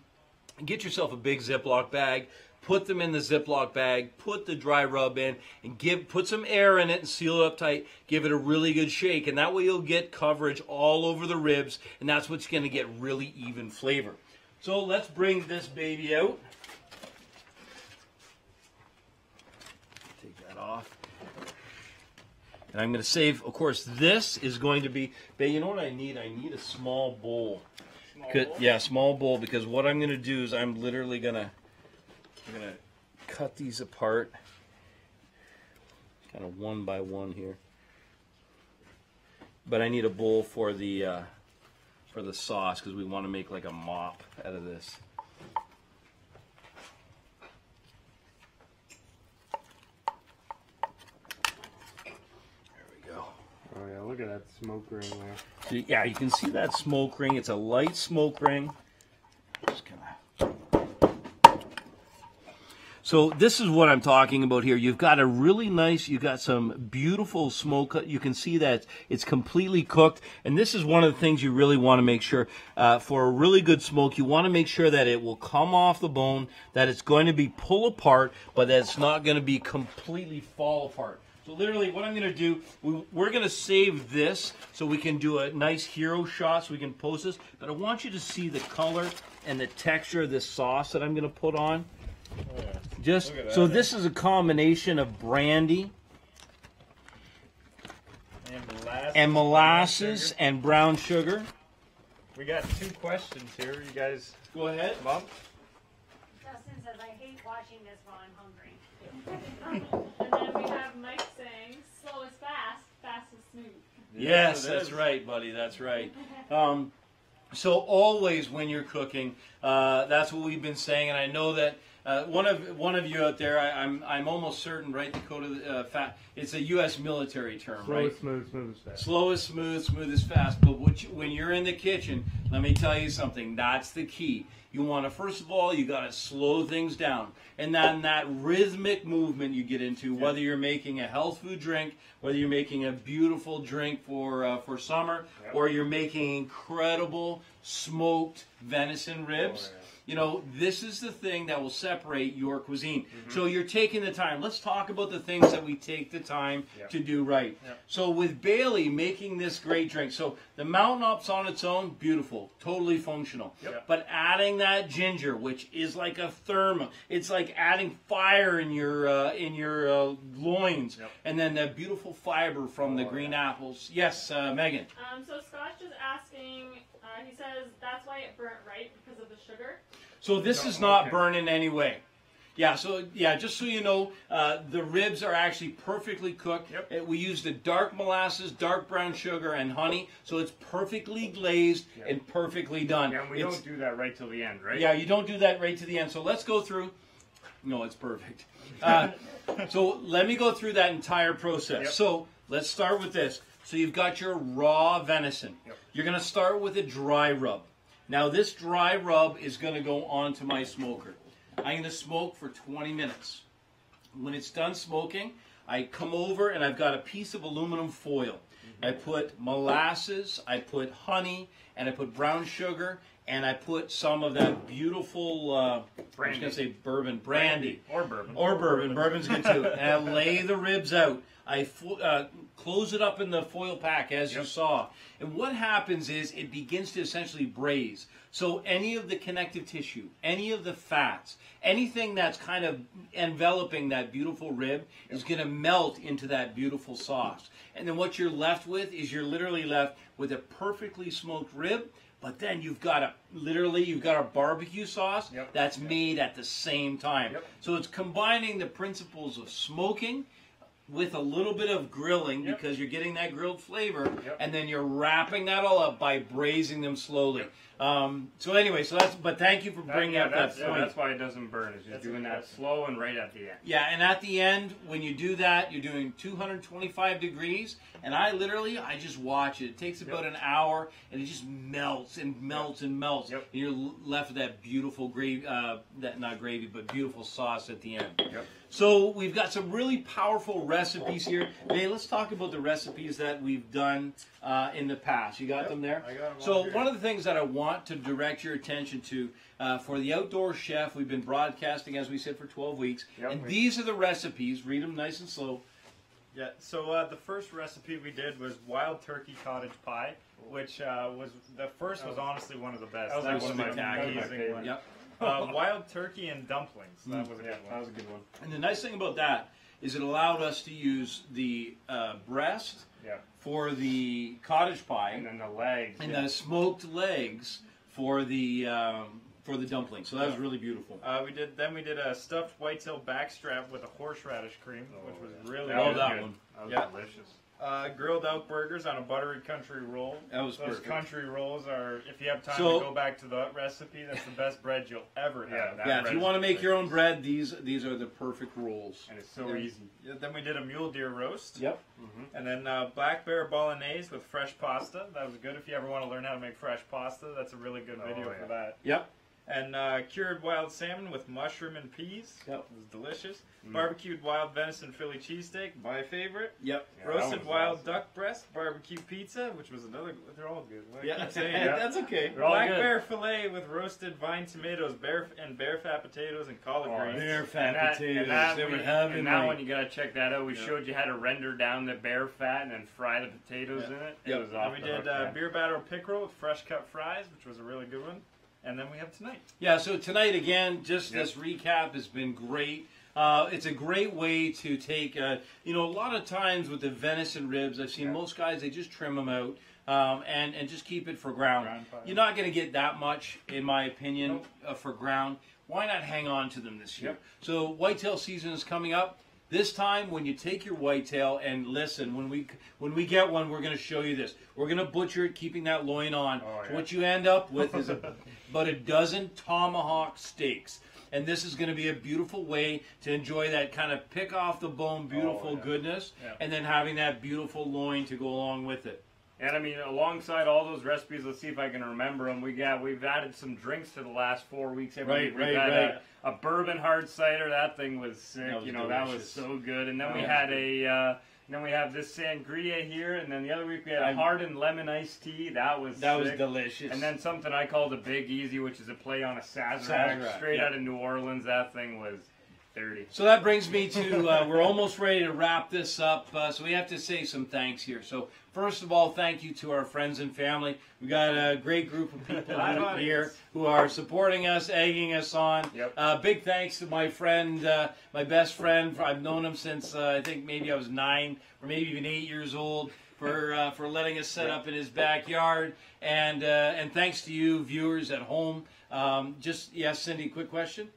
get yourself a big Ziploc bag, put them in the Ziploc bag, put the dry rub in, and put some air in it and seal it up tight. Give it a really good shake, and that way you'll get coverage all over the ribs, and that's what's going to get really even flavor. So let's bring this baby out. Take that off. And I'm going to save, of course, this is going to be, but you know what I need? I need a small bowl. Yeah, small bowl, because what I'm going to do is I'm literally going to cut these apart, kind of one by one here. But I need a bowl for the sauce, because we want to make like a mop out of this. There we go. Oh yeah, look at that smoke ring there. So, yeah, you can see that smoke ring. It's a light smoke ring. Just kinda... So this is what I'm talking about here. You've got a really nice, you've got some beautiful smoke. You can see that it's completely cooked. And this is one of the things you really want to make sure, for a really good smoke, you want to make sure that it will come off the bone, that it's going to be pull apart, but that it's not going to be completely fall apart. So literally what I'm going to do, we're going to save this so we can do a nice hero shot so we can post this. But I want you to see the color and the texture of this sauce that I'm going to put on. Oh, yeah. Just Look at so that. this is a combination of brandy and molasses and brown sugar. We got 2 questions here. You guys, Go ahead. Mom? Justin says, I hate watching this while I'm hungry. And then we have Mike saying, slow is fast, fast is smooth. Yes, it that's is. right, buddy. That's right. So always when you're cooking, that's what we've been saying, and I know that one of you out there, I'm almost certain, right, Dakota, it's a U.S. military term, Slow right? is smooth, smooth is fast. Slow is smooth, smooth is fast. But when you're in the kitchen, let me tell you something. That's the key. You want to, first of all, you got to slow things down. And then that rhythmic movement you get into, whether you're making a health food drink, whether you're making a beautiful drink for summer, or you're making incredible smoked venison ribs. Oh, yeah. You know, this is the thing that will separate your cuisine. So you're taking the time. Let's talk about the things that we take the time to do right. So with Bailey making this great drink, so the Mountain Ups on its own, beautiful, totally functional. But adding that ginger, which is like a thermal, it's like adding fire in your loins, and then the beautiful fiber from the green apples. Yes, Megan. So Scott's just asking, he says that's why it burnt, right? Because of the sugar? So this is not burned in any way. Yeah, so yeah, just so you know, the ribs are actually perfectly cooked. We used the dark molasses, dark brown sugar, and honey, so it's perfectly glazed and perfectly done. Yeah, and we don't do that right till the end, right? Yeah, you don't do that right to the end. So let's go through. No, it's perfect. So let me go through that entire process. So let's start with this. So you've got your raw venison. You're going to start with a dry rub. Now this dry rub is going to go onto my smoker. I'm going to smoke for 20 minutes. When it's done smoking, I come over and I've got a piece of aluminum foil. I put molasses, I put honey, and I put brown sugar, and I put some of that beautiful, I was going to say bourbon, brandy. Or bourbon. Or bourbon. Bourbon's good too. And I lay the ribs out. I close it up in the foil pack, as you saw. And what happens is it begins to essentially braise. So any of the connective tissue, any of the fats, anything that's kind of enveloping that beautiful rib is going to melt into that beautiful sauce. And then what you're left with is you're literally left with a perfectly smoked rib, but then you've got a barbecue sauce that's made at the same time. So it's combining the principles of smoking with a little bit of grilling Yep. because you're getting that grilled flavor, Yep. and then you're wrapping that all up by braising them slowly. So anyway, but thank you for bringing up that point. That's why it doesn't burn. It's just doing that slow and right at the end. Yeah, and at the end, when you do that, you're doing 225 degrees, and I just watch it. It takes about an hour, and it just melts and melts and melts. Yep. And you're left with that beautiful gravy, not gravy, but beautiful sauce at the end. Yep. So we've got some really powerful recipes here. Hey, let's talk about the recipes that we've done in the past. You got them there? I got them all So here. one of the things that I want to direct your attention to, for the Outdoor Chef, we've been broadcasting, as we said, for 12 weeks. Yep. And these are the recipes. Read them nice and slow. Yeah, so the first recipe we did was wild turkey cottage pie, which was honestly one of the best. That was one of my spectacular. amazing ones. Yep. Wild turkey and dumplings. That was a good one. That was a good one. And the nice thing about that is it allowed us to use the breast Yeah. for the cottage pie And then the legs. and the smoked legs for the dumpling. So that was really beautiful. We did a stuffed whitetail backstrap with a horseradish cream, which was really Love good. that good. one. That was Yeah. delicious. Grilled out burgers on a buttery country roll. That was Those perfect. country rolls are, if you have time So- to go back to the recipe, that's the best bread you'll ever have. Yeah, that Yeah, if bread you is want to make your own delicious. bread, these are the perfect rolls. And it's so Yeah. easy. Yeah, then we did a mule deer roast. Yep. And then black bear bolognese with fresh pasta. That was good if you ever want to learn how to make fresh pasta. That's a really good video yeah. for that. Yep. And cured wild salmon with mushroom and peas. Yep. It was delicious. Barbecued wild venison Philly cheesesteak, my favorite. Yep. Yeah, that Roasted was wild awesome. duck breast, barbecue pizza, which was another. They're all good. What I Yeah, keep saying. Yeah. that's okay. They're all Black good. bear fillet with roasted vine tomatoes, bear fat potatoes, and collard Oh, greens. Bear fat And that, potatoes. and that, they we, were heavenly. and that one, you gotta check that out. We Yeah. showed you how to render down the bear fat and then fry the potatoes Yeah. in it. Yep. It was And off we the did hook, man. beer batter pickerel with fresh cut fries, which was a really good one. And then we have tonight. Yeah, so tonight, again, just Yep. this recap has been great. It's a great way to take, a lot of times with the venison ribs, I've seen most guys, they just trim them out and just keep it for ground. Ground pie. You're not going to get that much, in my opinion, for ground. Why not hang on to them this year? Yep. So whitetail season is coming up. This time, when you take your whitetail, and listen, when we get one, we're going to show you this. We're going to butcher it, keeping that loin on. Oh, So yeah. what you end up with is about a dozen tomahawk steaks. And this is going to be a beautiful way to enjoy that kind of pick off the bone, beautiful yeah. goodness, Yeah. and then having that beautiful loin to go along with it. And I mean, alongside all those recipes, let's see if I can remember them. We've added some drinks to the last 4 weeks. Right, We've right. had a bourbon hard cider. That thing was sick. That was that was delicious. so good. And then we Yeah. had then we have this sangria here. And then the other week we had a hardened lemon iced tea. That was sick. delicious. And then something I called a Big Easy, which is a play on a Sazerac, Sazerac, straight yeah. out of New Orleans. That thing was dirty. So that brings me to, we're almost ready to wrap this up, so we have to say some thanks here. So first of all, thank you to our friends and family. We've got a great group of people here who are supporting us, egging us on. Yep. Big thanks to my friend, my best friend. I've known him since I think maybe I was 9 or maybe even 8 years old. For letting us set up in his backyard, and thanks to you viewers at home. Yes, Cindy, quick question.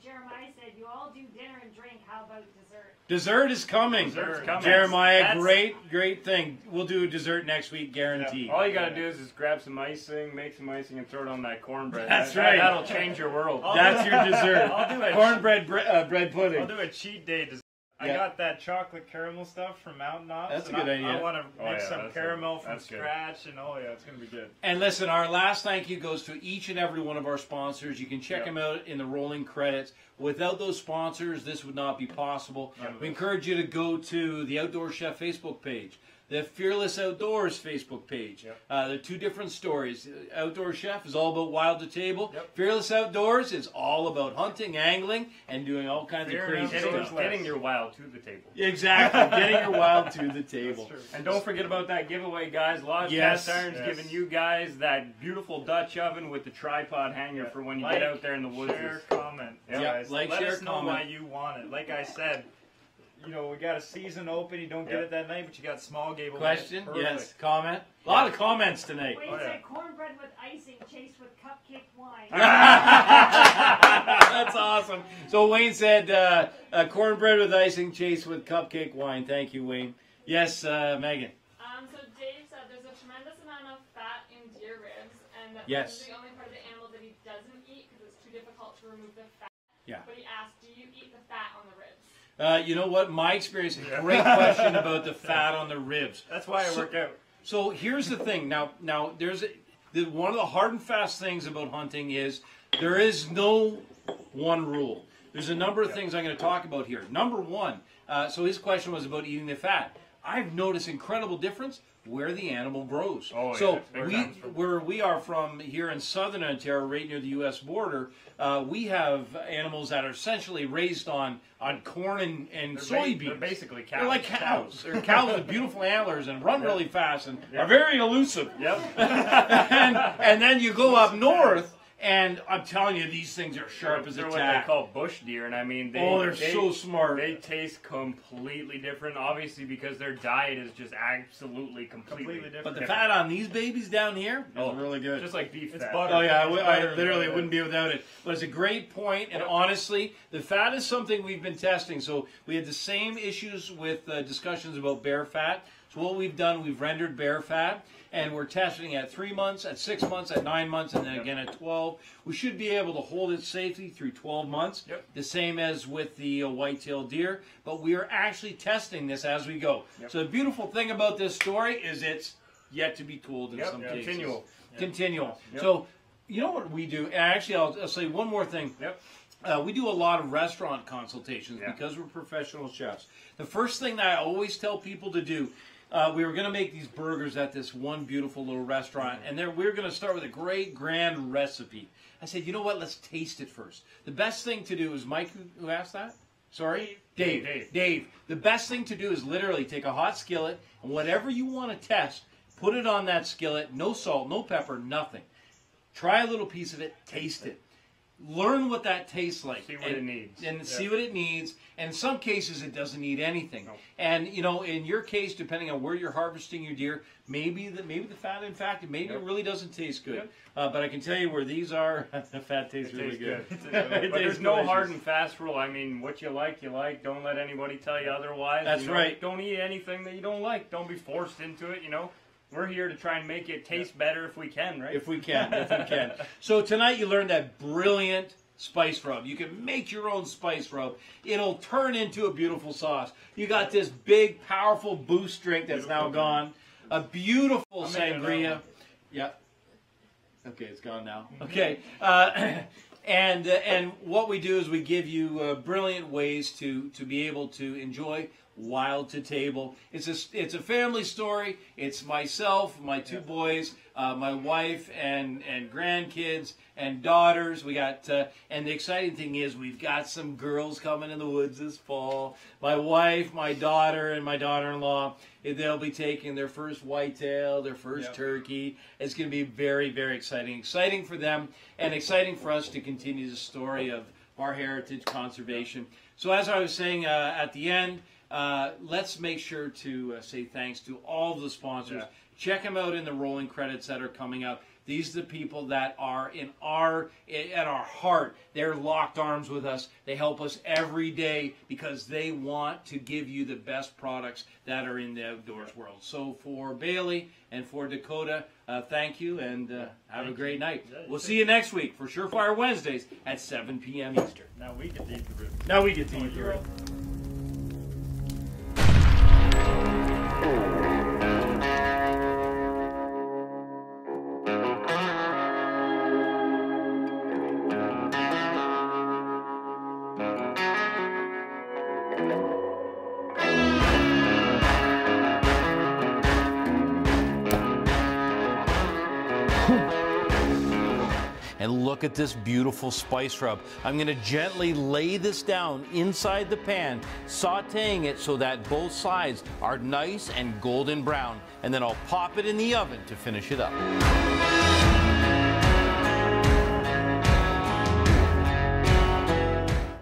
Jeremiah said, you all do dinner and drink. How about dessert? Dessert is coming. Dessert's coming. Jeremiah, That's- great thing. We'll do a dessert next week, guaranteed. All you gotta do is just grab some icing, make some icing, and throw it on that cornbread. That's right. That'll change your world. That's your dessert. I'll do it. Cornbread bread I'll pudding. do a cheat day dessert. I Yeah. got that chocolate caramel stuff from Mountain Ops. That's a and good idea. I want to Oh, make yeah, some that's caramel good. from That's good. scratch, and it's going to be good. And listen, our last thank you goes to each and every one of our sponsors. You can check Yep. them out in the rolling credits. Without those sponsors, this would not be possible. We encourage you to go to the Outdoor Chef Facebook page, the Fearless Outdoors Facebook page. Yep. They're two different stories. Outdoor Chef is all about wild to table. Yep. Fearless Outdoors is all about hunting, angling, and doing all kinds Fear of and crazy outdoors. stuff. Getting your wild to the table. Exactly, getting your wild to the table. That's true. And don't forget about that giveaway, guys. Lodge Yes. Cast Iron's Yes. giving you guys that beautiful Dutch oven with the tripod hanger for when you get out there in the woods. Share, comment. Yep. Guys. Like, Let share, us know comment. why you want it. Like I said, we got a season open. You don't get Yep. it that night, but you got small game. Question? Perfect. Yes. Comment? A lot of comments tonight. Wait, Oh, you yeah. said cornbread with icing chased with cupcake wine. That's awesome. So Wayne said cornbread with icing, chased with cupcake wine. Thank you, Wayne. Yes, Megan. So Dave said there's a tremendous amount of fat in deer ribs, and that Yes. this is the only part of the animal that he doesn't eat because it's too difficult to remove the fat. Yeah. But he asked, do you eat the fat on the ribs? You know what? My experience, great question about the fat on the ribs. That's why I work out. So here's the thing. Now there's one of the hard and fast things about hunting is there is no one rule. There's a number of things I'm going to talk about here. Number one, so his question was about eating the fat. I've noticed incredible difference where the animal grows. Oh, yeah. So Big times. where we are from here in southern Ontario, right near the U.S. border, we have animals that are essentially raised on corn and soybeans. They're basically cows. They're like cows. They're cows with beautiful antlers and run really fast and are very elusive. Yep. and then you go up north, and I'm telling you, these things are sharp as a They're what they tack. call bush deer, and I mean, They're so smart. They taste completely different, obviously, because their diet is just absolutely completely different. But the fat on these babies down here is really good. Just like beef fat. Oh yeah, I butter. literally wouldn't be without it. But it's a great point, and honestly, the fat is something we've been testing. So we had the same issues with discussions about bear fat. So what we've done, we've rendered bear fat, and we're testing at 3 months, at 6 months, at 9 months, and then again at 12. We should be able to hold it safely through 12 months, the same as with the white-tailed deer, but we are actually testing this as we go. So the beautiful thing about this story is it's yet to be told in some cases. Continual. So you know what we do? And actually, I'll say one more thing. We do a lot of restaurant consultations because we're professional chefs. The first thing that I always tell people to do, we were going to make these burgers at this one beautiful little restaurant, and we were going to start with a great grand recipe. I said, you know what? Let's taste it first. The best thing to do is, Mike, who asked that? Sorry? Dave. The best thing to do is literally take a hot skillet, and whatever you want to test, put it on that skillet. No salt, no pepper, nothing. Try a little piece of it, taste it. Learn what that tastes like. See what it needs. And see what it needs. And in some cases, it doesn't need anything. And, you know, in your case, depending on where you're harvesting your deer, maybe the fat, in fact, maybe it really doesn't taste good. But I can tell you where these are, the fat tastes really good. But there's no hard and fast rule. I mean, what you like, you like. Don't let anybody tell you otherwise. That's right. Don't eat anything that you don't like. Don't be forced into it, you know. We're here to try and make it taste better if we can, right? If we can. So tonight you learned that brilliant spice rub. You can make your own spice rub. It'll turn into a beautiful sauce. You got this big, powerful boost drink that's now gone. A beautiful sangria. Yeah. Okay, it's gone now. Okay. And what we do is we give you brilliant ways to be able to enjoy wild to table. It's a family story. It's myself, my two boys, my wife, and grandkids and daughters. We got and the exciting thing is we've got some girls coming in the woods this fall. My wife, my daughter, and my daughter-in-law. They'll be taking their first whitetail, their first turkey. It's going to be very, very exciting. Exciting for them, and exciting for us to continue the story of our heritage conservation. So as I was saying at the end, let's make sure to say thanks to all of the sponsors. Check them out in the rolling credits that are coming up. These are the people that are at our heart. They're locked arms with us. They help us every day because they want to give you the best products that are in the outdoors world. So for Bailey and for Dakota, thank you, and have a great night. We'll see you next week for Surefire Wednesdays at 7 p.m. Eastern. Now we get to eat the rib. Now we get to eat the rib. And look at this beautiful spice rub. I'm going to gently lay this down inside the pan, sauteing it so that both sides are nice and golden brown. And then I'll pop it in the oven to finish it up.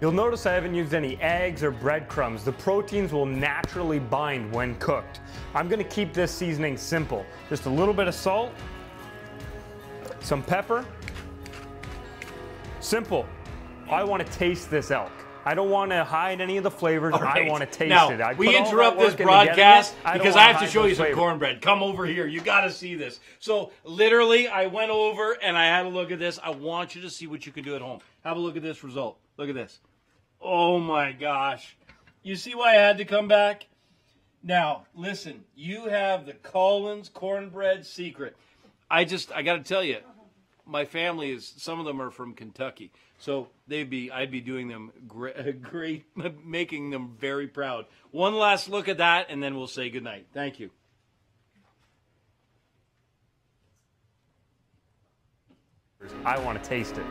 You'll notice I haven't used any eggs or breadcrumbs. The proteins will naturally bind when cooked. I'm going to keep this seasoning simple. Just a little bit of salt, some pepper. Simple. I want to taste this elk. I don't want to hide any of the flavors. All right. I want to taste now, it. I we put all interrupt that this work into getting broadcast it. don't because wanna I have to hide show those you some flavors. cornbread. Come over here. You got to see this. So literally, I went over and I had a look at this. I want you to see what you can do at home. Have a look at this result. Look at this. Oh my gosh. You see why I had to come back? Now, listen, you have the Collins cornbread secret. I got to tell you, my family is, some of them are from Kentucky. So I'd be doing them great, making them very proud. One last look at that, and then we'll say goodnight. Thank you. I want to taste it.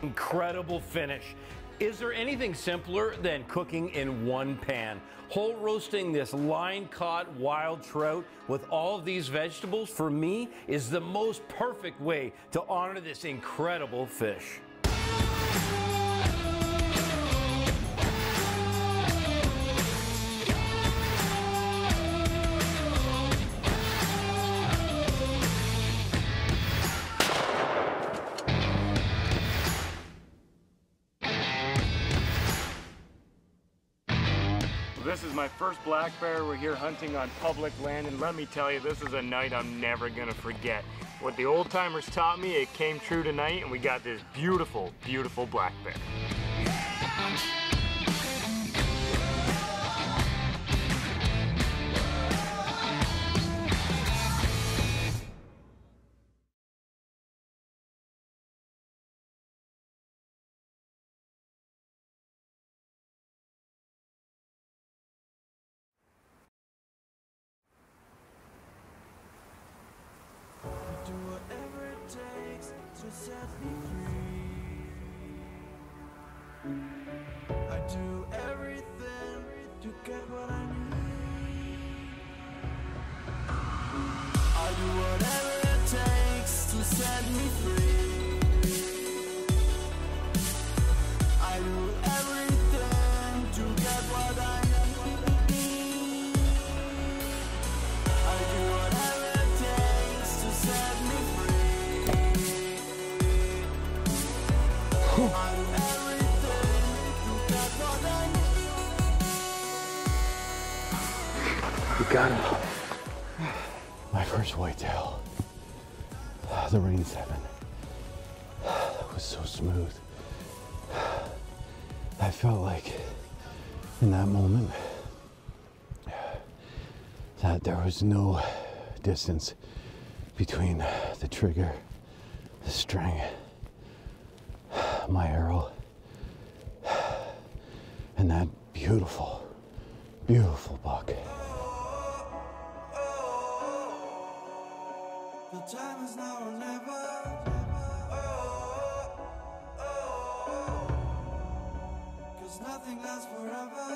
Incredible finish. Is there anything simpler than cooking in one pan? Whole roasting this line-caught wild trout with all of these vegetables, for me, is the most perfect way to honor this incredible fish. This is my first black bear. We're here hunting on public land, and let me tell you, this is a night I'm never gonna forget. What the old timers taught me, it came true tonight, and we got this beautiful, beautiful black bear. Do whatever it takes to set me free. I do everything to get what I need. I do whatever it takes to set me free. I do everything to get what I need. I do whatever it takes to set me free. I do everything to get what I need. We got it. My first whitetail. The Rain 7. That was so smooth. I felt like in that moment that there was no distance between the trigger, the string, my arrow, and that beautiful, beautiful buck. The time is now or never. Cause nothing lasts forever.